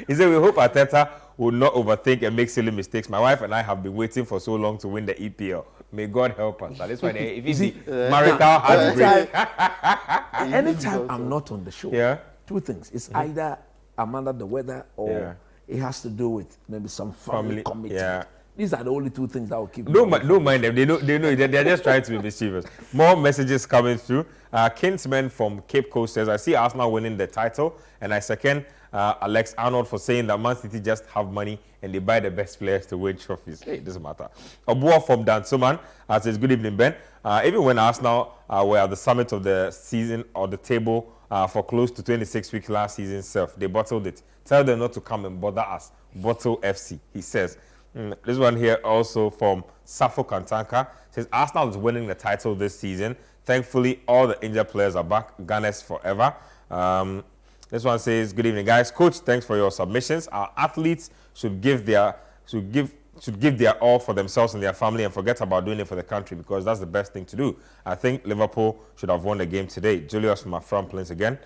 He said we hope Arteta will not overthink and make silly mistakes. My wife and I have been waiting for so long to win the EPL. May God help us. That's why if you see marital heartbreak. Anytime I'm not on the show, Yeah. two things. It's either I'm under the weather or it has to do with maybe some family committee. Yeah. These are the only two things that will keep me Don't away. mind them. They know they're just trying to be mischievous. More messages coming through. Kinsman from Cape Coast says, I see Arsenal winning the title, and I second Alex Arnold for saying that Man City just have money and they buy the best players to win trophies. Hey, it doesn't matter. Obua from Dansoman says, good evening, Ben. Even when Arsenal were at the summit of the season or the table for close to 26 weeks last season, they bottled it. Tell them not to come and bother us. Bottle FC, he says. This one here also from Safo Kantanka says Arsenal is winning the title this season. Thankfully, all the injured players are back. Gunners forever. This one says, good evening, guys. Coach, thanks for your submissions. Our athletes should give their all for themselves and their family and forget about doing it for the country because that's the best thing to do. I think Liverpool should have won the game today. Julius from my front planes again.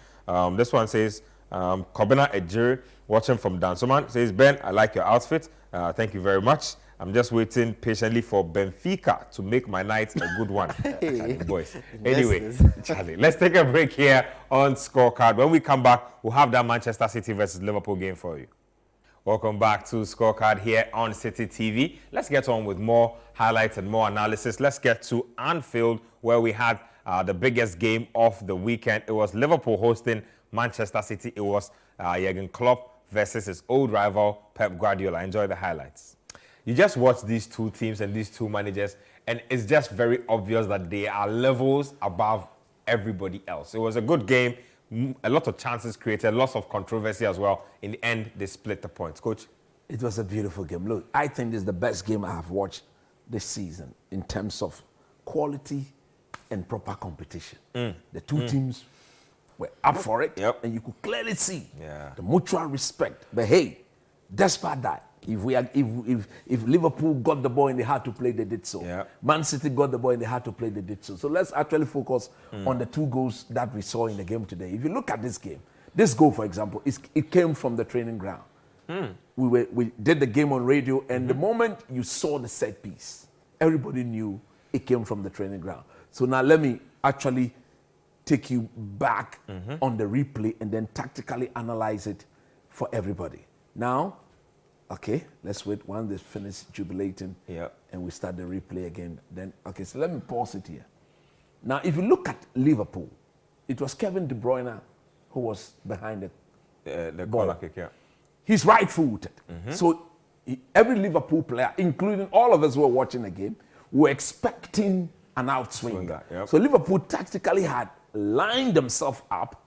This one says, Kobina Ejiri, watching from Dansoman, says, Ben, I like your outfit. Thank you very much. I'm just waiting patiently for Benfica to make my night a good one. Charlie, boys. Anyway, Charlie, let's take a break here on Scorecard. When we come back, we'll have that Manchester City versus Liverpool game for you. Welcome back to Scorecard here on Citi TV. Let's get on with more highlights and more analysis. Let's get to Anfield, where we had the biggest game of the weekend. It was Liverpool hosting Manchester City. It was Jurgen Klopp versus his old rival, Pep Guardiola. Enjoy the highlights. You just watch these two teams and these two managers, and it's just very obvious that they are levels above everybody else. It was a good game, a lot of chances created, lots of controversy as well. In the end, they split the points. Coach? It was a beautiful game. Look, I think this is the best game I have watched this season in terms of quality and proper competition. The two teams were up for it, and you could clearly see the mutual respect. But hey, despite that, if Liverpool got the ball and they had to play, they did so. Man City got the ball and they had to play, they did so. So let's actually focus on the two goals that we saw in the game today. If you look at this game, this goal, for example, it came from the training ground. We did the game on radio, and the moment you saw the set piece, everybody knew it came from the training ground. So now let me actually take you back on the replay and then tactically analyze it for everybody. Now, okay, let's wait when they finish jubilating and we start the replay again. Then, okay, so let me pause it here. Now, if you look at Liverpool, it was Kevin De Bruyne who was behind the ball. Corner kick, He's right-footed. So every Liverpool player, including all of us who were watching the game, were expecting an outswing. Swinger, So Liverpool tactically had lined themselves up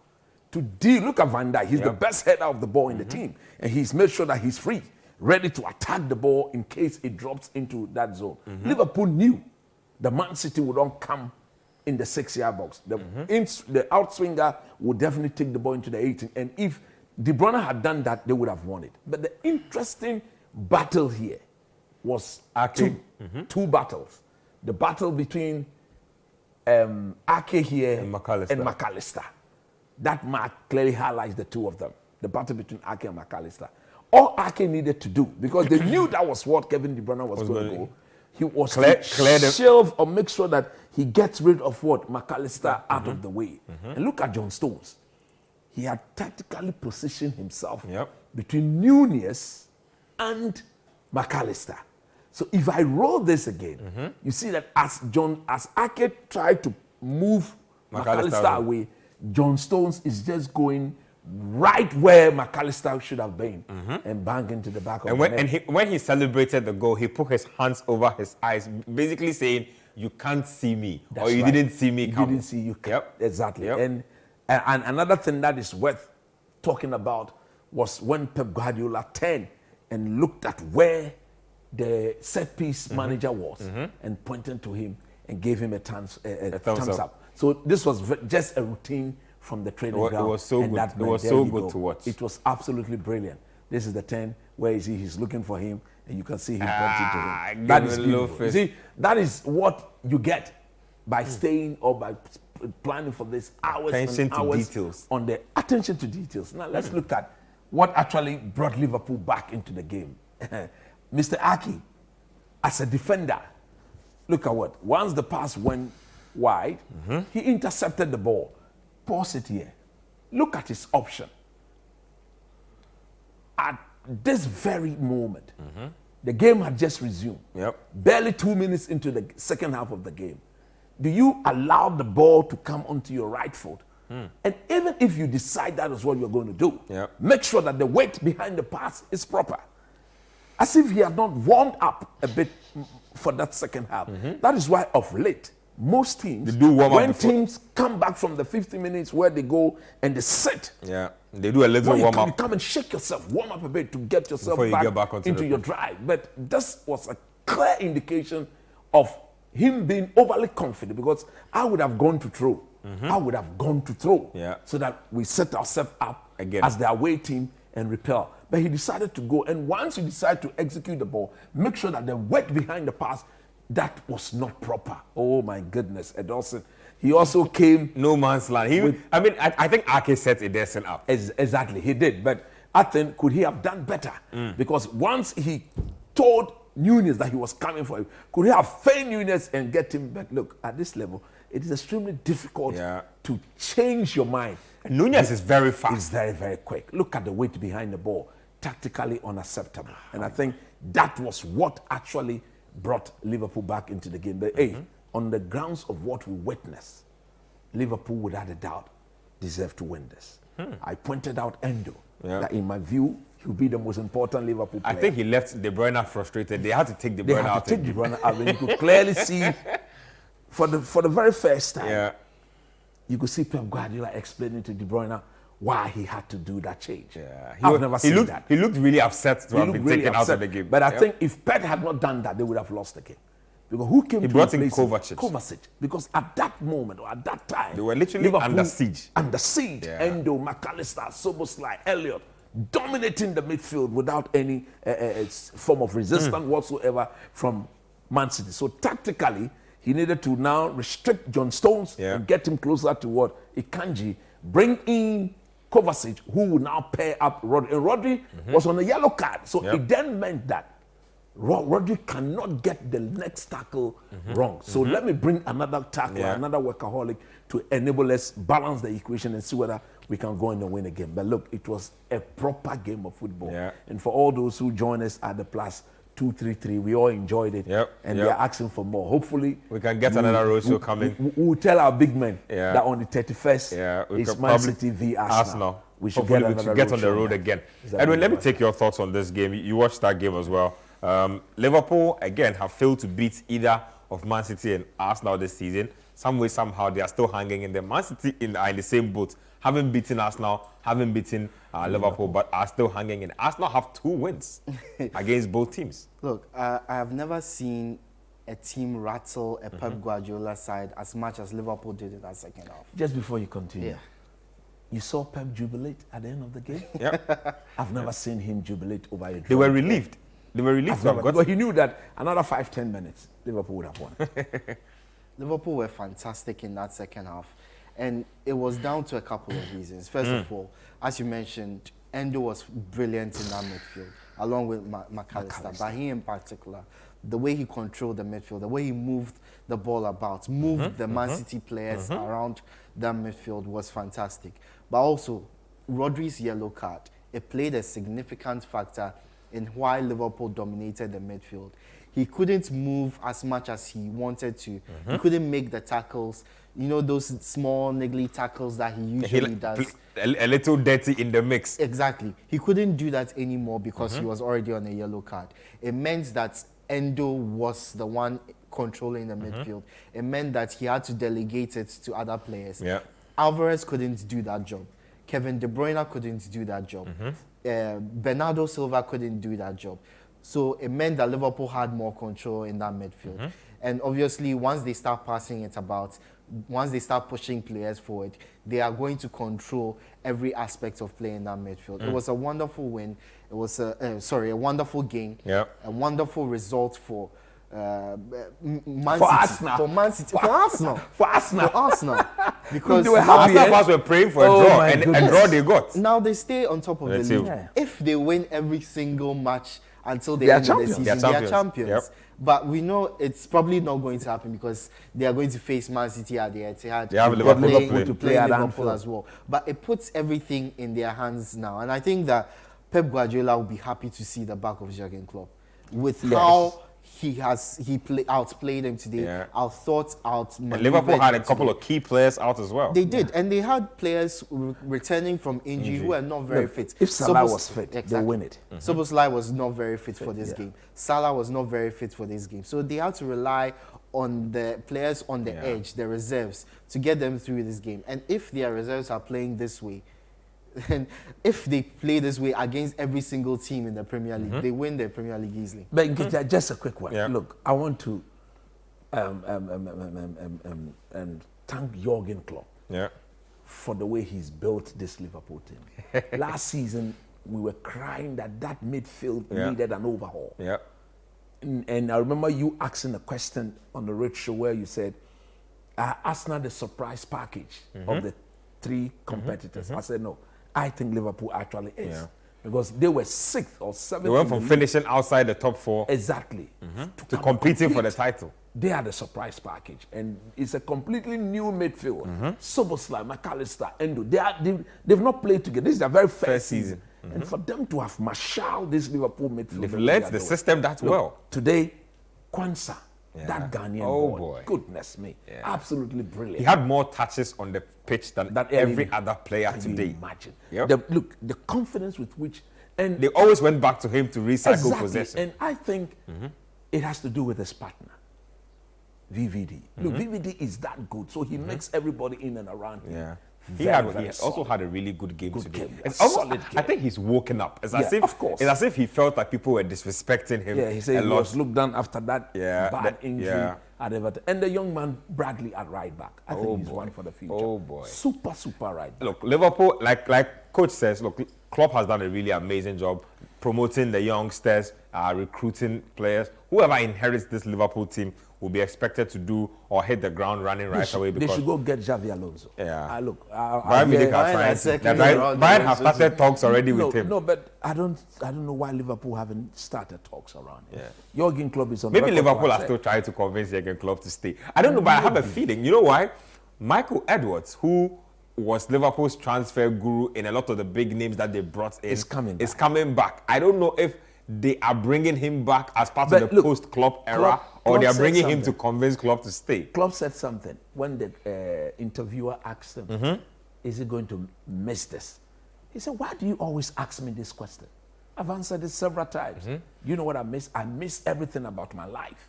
to deal. Look at Van Dijk. He's the best header of the ball in the team. And he's made sure that he's free, ready to attack the ball in case it drops into that zone. Liverpool knew the Man City would not come in the 6-yard box. The outswinger would definitely take the ball into the 18. And if De Bruyne had done that, they would have won it. But the interesting battle here was two battles. The battle between Ake here and McAllister. That mark clearly highlights the two of them. The battle between Ake and McAllister. All Ake needed to do, because they knew that was what Kevin De Bruyne was going to go, he was to shelve or make sure that he gets rid of what McAllister out of the way. And look at John Stones. He had tactically positioned himself between Nunez and McAllister. So if I roll this again, you see that as Ake tried to move McAllister away, John Stones is just going right where McAllister should have been and bang into the back of the net. And when he celebrated the goal, he put his hands over his eyes, basically saying, "You can't see me," or "You didn't see me coming." Didn't see you. Exactly. And another thing that is worth talking about was when Pep Guardiola turned and looked at where the set piece manager was and pointed to him and gave him a thumbs up. So this was just a routine from the training ground. It was so good. It was so good to watch. It was absolutely brilliant. This is the 10 where is he? He's looking for him, and you can see him pointing to him. That is beautiful. You see, that is what you get by staying or by planning for this hours and hours on the attention to details. Now let's look at what actually brought Liverpool back into the game. Mr. Ake, as a defender, look at what. Once the pass went wide, he intercepted the ball. Pause it here. Look at his option. At this very moment, the game had just resumed. Barely 2 minutes into the second half of the game. Do you allow the ball to come onto your right foot? And even if you decide that is what you're going to do, make sure that the weight behind the pass is proper. As if he had not warmed up a bit for that second half. That is why of late, most teams, when teams come back from the 50 minutes where they go and they sit, they do a little warm-up. You come and shake yourself, warm up a bit to get yourself back into your drive. But this was a clear indication of him being overly confident, because I would have gone to throw. I would have gone to throw so that we set ourselves up again as the away team and repel. But he decided to go, and once you decide to execute the ball, make sure that the weight behind the pass, that was not proper. Oh my goodness, Edolson. He also came... No man's land. I think Ake set Ederson up. Exactly, he did. But I think, could he have done better? Because once he told Nunez that he was coming for him, could he have feigned Nunez and get him back? Look, at this level, it is extremely difficult to change your mind. And Nunez is very fast. He's very, very quick. Look at the weight behind the ball. Tactically unacceptable. And I think that was what actually brought Liverpool back into the game. But on the grounds of what we witnessed, Liverpool, without a doubt, deserve to win this. I pointed out Endo, that in my view, he'll be the most important Liverpool player. I think he left De Bruyne frustrated. They had to take De Bruyne out. They had to take De Bruyne out. And you could clearly see, for the very first time, you could see Pep Guardiola explaining to De Bruyne why he had to do that change. I've never seen that. He looked really upset to have been taken out of the game. But I think if Pep had not done that, they would have lost the game. Because who came to brought in Kovacic? Kovacic. Because at that moment, or at that time, they were literally Liverpool under siege. Under siege. Endo, McAllister, Szoboszlai, Elliott, dominating the midfield without any form of resistance whatsoever from Man City. So tactically, he needed to now restrict John Stones and get him closer to what Ikanji, bring in Kovacic, who will now pair up Rodri. And Rodri was on a yellow card. So it then meant that Rodri cannot get the next tackle wrong. So let me bring another tackler, another workaholic to enable us balance the equation and see whether we can go in and win again. But look, it was a proper game of football. And for all those who join us at the plus 233, we all enjoyed it. And we are asking for more. Hopefully, we can get another road show coming. We'll tell our big men that on the 31st, it's Man City v Arsenal. We should get on the road again. Edwin, let me take your thoughts on this game. You watched that game as well. Liverpool, again, have failed to beat either of Man City and Arsenal this season. Some way, somehow, they are still hanging in there. Man City are in the same boat. Haven't beaten Arsenal, haven't beaten Liverpool, but are still hanging in. Arsenal have 2 wins against both teams. Look, I have never seen a team rattle a Pep Guardiola side as much as Liverpool did in that second half. Just before you continue, you saw Pep jubilate at the end of the game? Yeah. I've never seen him jubilate over a draw. They were relieved. They were relieved. But he knew that another 5-10 minutes, Liverpool would have won. Liverpool were fantastic in that second half. And it was down to a couple of reasons. First of all, as you mentioned, Endo was brilliant in that midfield, along with McAllister. But he in particular, the way he controlled the midfield, the way he moved the ball about, moved the Man City players around that midfield was fantastic. But also, Rodri's yellow card, it played a significant factor in why Liverpool dominated the midfield. He couldn't move as much as he wanted to. He couldn't make the tackles, you know, those small niggly tackles that he usually does. A little dirty in the mix. Exactly. He couldn't do that anymore because he was already on a yellow card. It meant that Endo was the one controlling the midfield. It meant that he had to delegate it to other players. Yeah. Alvarez couldn't do that job. Kevin De Bruyne couldn't do that job. Bernardo Silva couldn't do that job. So it meant that Liverpool had more control in that midfield. And obviously, once they start passing it about, once they start pushing players forward, they are going to control every aspect of play in that midfield. It was a wonderful win. It was a wonderful game. Yeah. A wonderful result for Man For City. Arsenal. For Man City. For Arsenal. For Arsenal. For Arsenal. Because They were now, happy. Arsenal fans were praying for a Oh draw, my and a goodness. draw they got. now they stay on top of the Let's league. see. Yeah. If they win every single match until the They are end of the champions. season, They are they are champions. champions. Yep. But we know it's probably not going to happen because they are going to face Man City at the Etihad. They have They're Liverpool playing- to to play play at Liverpool Anfield. as well. But it puts everything in their hands now. And I think that Pep Guardiola will be happy to see the back of Jurgen Klopp with how he outplayed him today, Yeah. out And Liverpool had a couple of key players out as well. They did, and they had players returning from injury who are not very fit. If Salah Sobos- was fit, they exactly. win it. Szoboszlai was not very fit for this yeah. game. Salah was not very fit for this game. So they had to rely on the players on the Yeah. edge, the reserves, to get them through this game. And if their reserves are playing this way, then if they play this way against every single team in the Premier League, they win the Premier League easily. But just a quick one. Yeah. Look, I want to thank Jurgen Klopp Yeah. for the way he's built this Liverpool team. Last season, we were crying that midfield Yeah. needed an overhaul. Yeah. And I remember you asking a question on the Rich Show where you said, Arsenal the surprise package of the 3 competitors. I said, no, I think Liverpool actually is. Yeah. Because they were 6th or 7th. They went in from the league. finishing outside the top 4 Exactly. to competing for the title. They are the surprise package. And it's a completely new midfield. Szoboszlai, McAllister, Endo. They've not played together. This is their very first season. And for them to have marshaled this Liverpool midfield. They've the way learnt they are the doing. system that Look, well. Today, Kwanzaa, that Ghanaian Oh, boy. boy. Goodness me. Absolutely brilliant. He had more touches on the pitch than That every early- other player Can you today. imagine? Yep. Look, the confidence with which. And They always went back to him to recycle exactly. possession. And I think it has to do with his partner, VVD. Look, VVD is that good, so he makes everybody in and around him. Yeah. He He also had a really good game today. game, It's a almost, solid I game. think he's woken up. It's Yeah, as if, of course. It's as if he felt like people were disrespecting him Yeah, he said a he lot. was looked down after that Yeah, bad injury yeah. at Everton. And the young man, Bradley, at right back. I Oh, think he's boy. one for the future. Oh, boy. Super right back. Look, Liverpool, like Coach says, look, Klopp has done a really amazing job promoting the youngsters, recruiting players. Whoever inherits this Liverpool team will be expected to do or hit the ground running right away They because should go get Xavi Alonso. Yeah. Look, Bayern Munich are Bayern trying are to. second Bayern round, Bayern they're have also- started talks already no, with him. No, but I don't know why Liverpool haven't started talks around him. Yeah. Jurgen Klopp is on Maybe record Liverpool to are have still said, trying to convince Jurgen Klopp to stay. I don't know, but I have a feeling. You know why? Michael Edwards, who was Liverpool's transfer guru in a lot of the big names that they brought in, Is coming back. I don't know if they are bringing him back as part But of the look, post-Klopp era, Klopp or they are said bringing him to something. convince Klopp to stay. Klopp said something when the interviewer asked him, is he going to miss this? He said, why do you always ask me this question? I've answered it several times. You know what I miss? I miss everything about my life.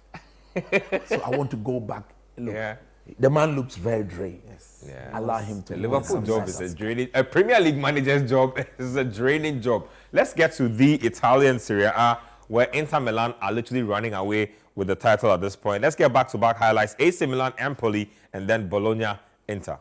So I want to go back. Look, Yeah. the man looks very drained. Yes. Yeah. Allow him to The win Liverpool some job seasons. is a draining. A Premier League manager's job is a draining job. Let's get to the Italian Serie A, where Inter Milan are literally running away with the title at this point. Let's get back-to-back highlights. AC Milan, Empoli, and then Bologna, Inter.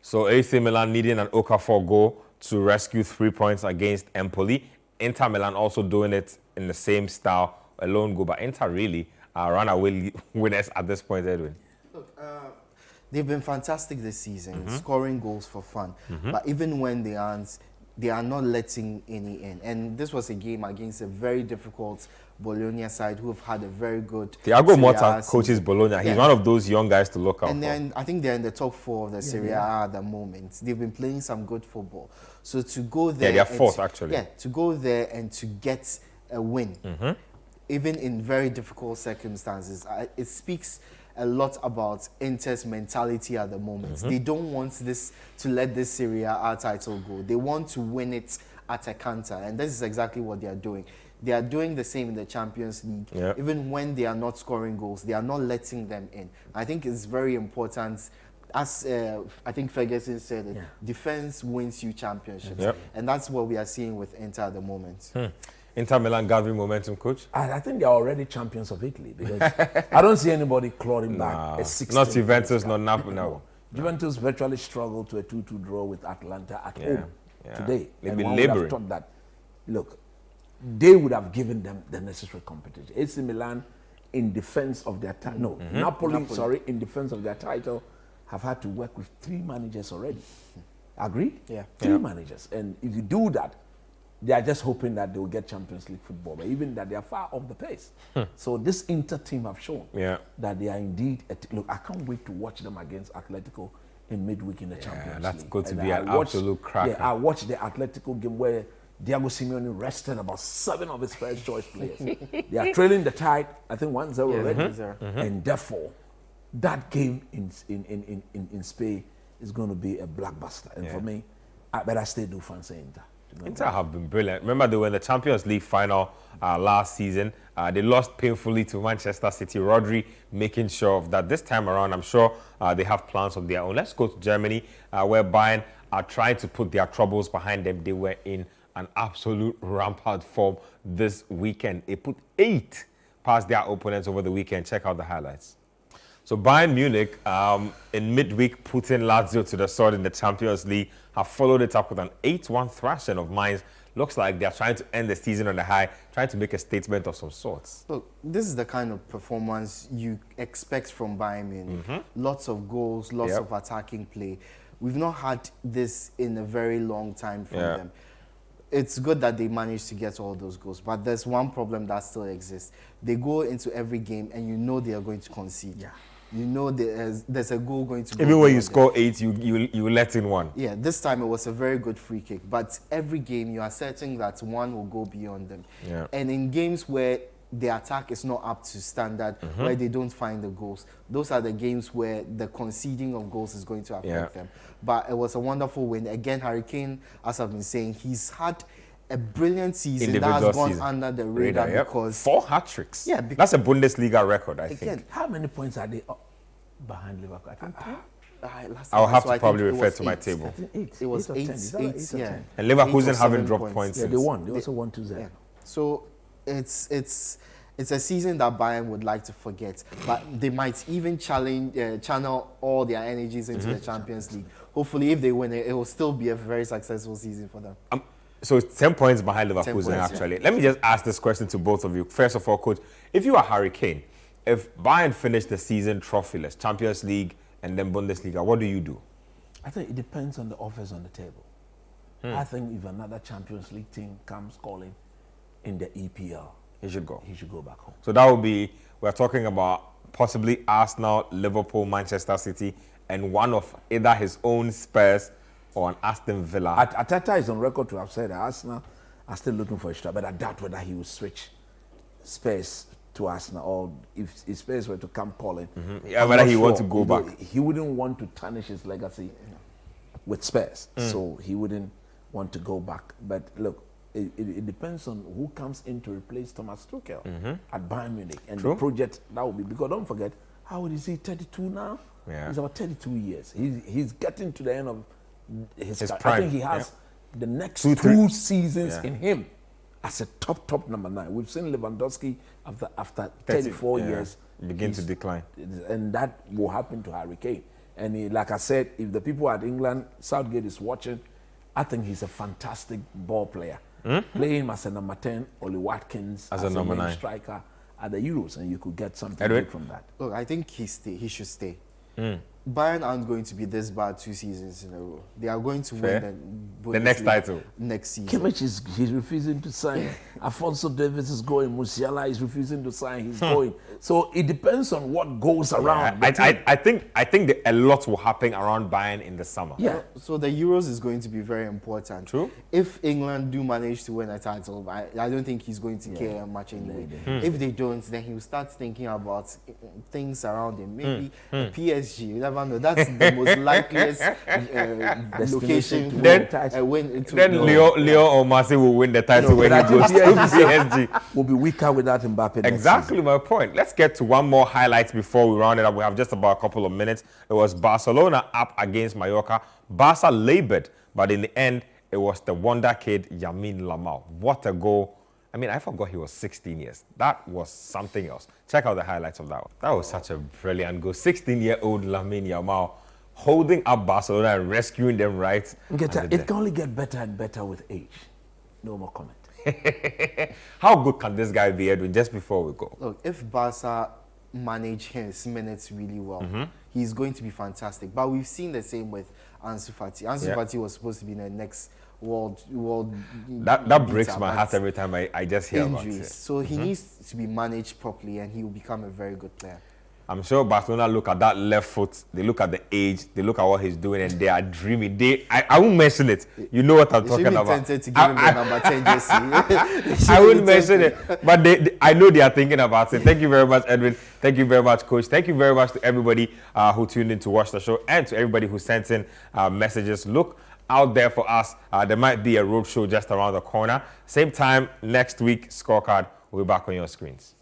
So AC Milan needing an Okafor goal to rescue 3 points against Empoli. Inter Milan also doing it in the same style, a lone goal. But Inter really are runaway winners at this point, Edwin. Look, they've been fantastic this season, scoring goals for fun. But even when they aren't, they are not letting any in. And this was a game against a very difficult Bologna side who have had a very good Thiago Serie A Motta season. coaches Bologna. He's Yeah. one of those young guys to look out And for. then I think they're in the top 4 of the Serie A at the moment. They've been playing some good football. So to go there, they're and fourth, to- actually. Yeah, to go there and to get a win, even in very difficult circumstances, it speaks a lot about Inter's mentality at the moment. They don't want this to let this Serie A title go. They want to win it at a canter, and this is exactly what they are doing. They are doing the same in the Champions League. Yep. Even when they are not scoring goals, they are not letting them in. I think it's very important. As I think Ferguson said, it, defense wins you championships. Yep. And that's what we are seeing with Inter at the moment. Inter Milan gathering momentum, coach? I think they are already champions of Italy because I don't see anybody clawing back a 16. Not Juventus, not Napoli, no. Juventus virtually struggled to a 2-2 draw with Atalanta at home today. They've And been one would have labouring. thought that, look, they would have given them the necessary competition. AC Milan, in defense of their title, Napoli, in defense of their title, have had to work with 3 managers already. Agreed? Yeah. 3 managers. And if you do that, they are just hoping that they will get Champions League football, but even that they are far off the pace. So this Inter team have shown that they are indeed, look, I can't wait to watch them against Atletico in midweek in the Champions League. That's going to And be an absolute cracker. Yeah, I watched the Atletico game where Diego Simeone rested about 7 of his first choice players. They are trailing the tide, I think 1-0 already. 1-0. And therefore, that game in Spain is going to be a blockbuster. And for me, I still do fancy Inter. Inter have been brilliant. Remember, they were in the Champions League final last season. They lost painfully to Manchester City. Rodri making sure of that. This time around, I'm sure they have plans of their own. Let's go to Germany, where Bayern are trying to put their troubles behind them. They were in an absolute rampart form this weekend. They put 8 past their opponents over the weekend. Check out the highlights. So Bayern Munich, in midweek, putting Lazio to the sword in the Champions League, have followed it up with an 8-1 thrashing of Mainz. Looks like they're trying to end the season on a high, trying to make a statement of some sorts. Look, this is the kind of performance you expect from Bayern Munich. Lots of goals, lots of attacking play. We've not had this in a very long time from them. It's good that they managed to get all those goals, but there's one problem that still exists. They go into every game and you know they are going to concede. Yeah. You know there's a goal going to go. Even when you beyond score 8, you let in 1. Yeah, this time it was a very good free kick, but every game you are certain that one will go beyond them. Yeah. And in games where the attack is not up to standard, where they don't find the goals, those are the games where the conceding of goals is going to affect them. But it was a wonderful win. Again, Harry Kane, as I've been saying, he's had a brilliant season that Individual has gone season. under the radar because 4 hat-tricks. Yeah, That's a Bundesliga record, I think. again, How many points are they up behind Liverpool? I think 10. last I'll time I have saw, to I probably think it refer was to my 8. table. I think 8. It was 8 or 10. Is that 8, right? 8 or 10? And Leverkusen 8 or haven't 7 dropped points Yeah, since. they won. They also won 2-0. Yeah. So it's a season that Bayern would like to forget, but they might even channel all their energies into the Champions League. Hopefully, if they win it, it will still be a very successful season for them. So it's 10 points behind 10 Leverkusen, points, actually. Let me just ask this question to both of you. First of all, coach, if you are Harry Kane, if Bayern finished the season trophyless, Champions League and then Bundesliga, what do you do? I think it depends on the offers on the table. I think if another Champions League team comes calling in the EPL, He should go. he should go back home. So that would be, we're talking about possibly Arsenal, Liverpool, Manchester City, and one of either his own Spurs or an Aston Villa. Ateta is on record to have said that Arsenal are still looking for a striker, but I doubt whether he will switch Spurs to Arsenal or if Spurs were to come calling. Yeah, I'm whether not he wants to sure. go He back. He wouldn't want to tarnish his legacy with Spurs, so he wouldn't want to go back. But look, it depends on who comes in to replace Thomas Tuchel at Bayern Munich and True. the project that will be. Because don't forget, how old is he? 32 now. Yeah. He's about 32 years. He's getting to the end of his His career. I prime, think he has the next Two, two three. seasons Yeah. in him as a top number 9. We've seen Lewandowski after 30, 34 yeah, years begin to he's- decline. and that will happen to Harry Kane. And like I said, if the people at England, Southgate is watching, I think he's a fantastic ball player. Play him as a number 10, Oli Watkins As a number main 9. striker at the Euros, and you could get something Edwin? good from that. Look, I think he should stay. Bayern aren't going to be this bad 2 seasons in a row. They are going to Fair. win The next Bundesliga title. next season. Kimmich he's refusing to sign. Alfonso Davies is going. Musiala is refusing to sign. He's going. So it depends on what goes around. the team. I think a lot will happen around Bayern in the summer. Yeah. So the Euros is going to be very important. True. If England do manage to win a title, I don't think he's going to care much anyway. If they don't, then he'll start thinking about things around him. Maybe PSG. You never know. That's the most likeliest location to for win the title. a win. To Then go. Leo or Marseille will win the title when he but I goes to think PSG PSG. will be weaker without Mbappe. next Exactly my point. Let's get to one more highlight before we round it up. We have just about a couple of minutes. It was Barcelona up against Mallorca. Barca labored, but in the end, it was the wonder kid, Lamine Yamal. What a goal. I mean, I forgot he was 16 years. That was something else. Check out the highlights of that one. That was such a brilliant goal. 16-year-old Lamine Yamal holding up Barcelona and rescuing them right. season. at the It can only get better and better with age. No more comment. How good can this guy be, Edwin, just before we go? Look, if Barca manage his minutes really well, he's going to be fantastic. But we've seen the same with Ansu Fati. Ansu Yeah. Fati was supposed to be the next world That breaks beater, my but heart every time I just hear about injuries. it. So he needs to be managed properly, and he will become a very good player. I'm sure Barcelona look at that left foot, they look at the age, they look at what he's doing, and they are dreaming. I won't mention it. You know what I'm They should talking be about. tempted to give him the number 10 jersey. I wouldn't mention it, but I know they are thinking about it. Thank you very much, Edwin. Thank you very much, Coach. Thank you very much to everybody who tuned in to watch the show, and to everybody who sent in messages. Look out there for us. There might be a road show just around the corner. Same time next week, Scorecard will be back on your screens.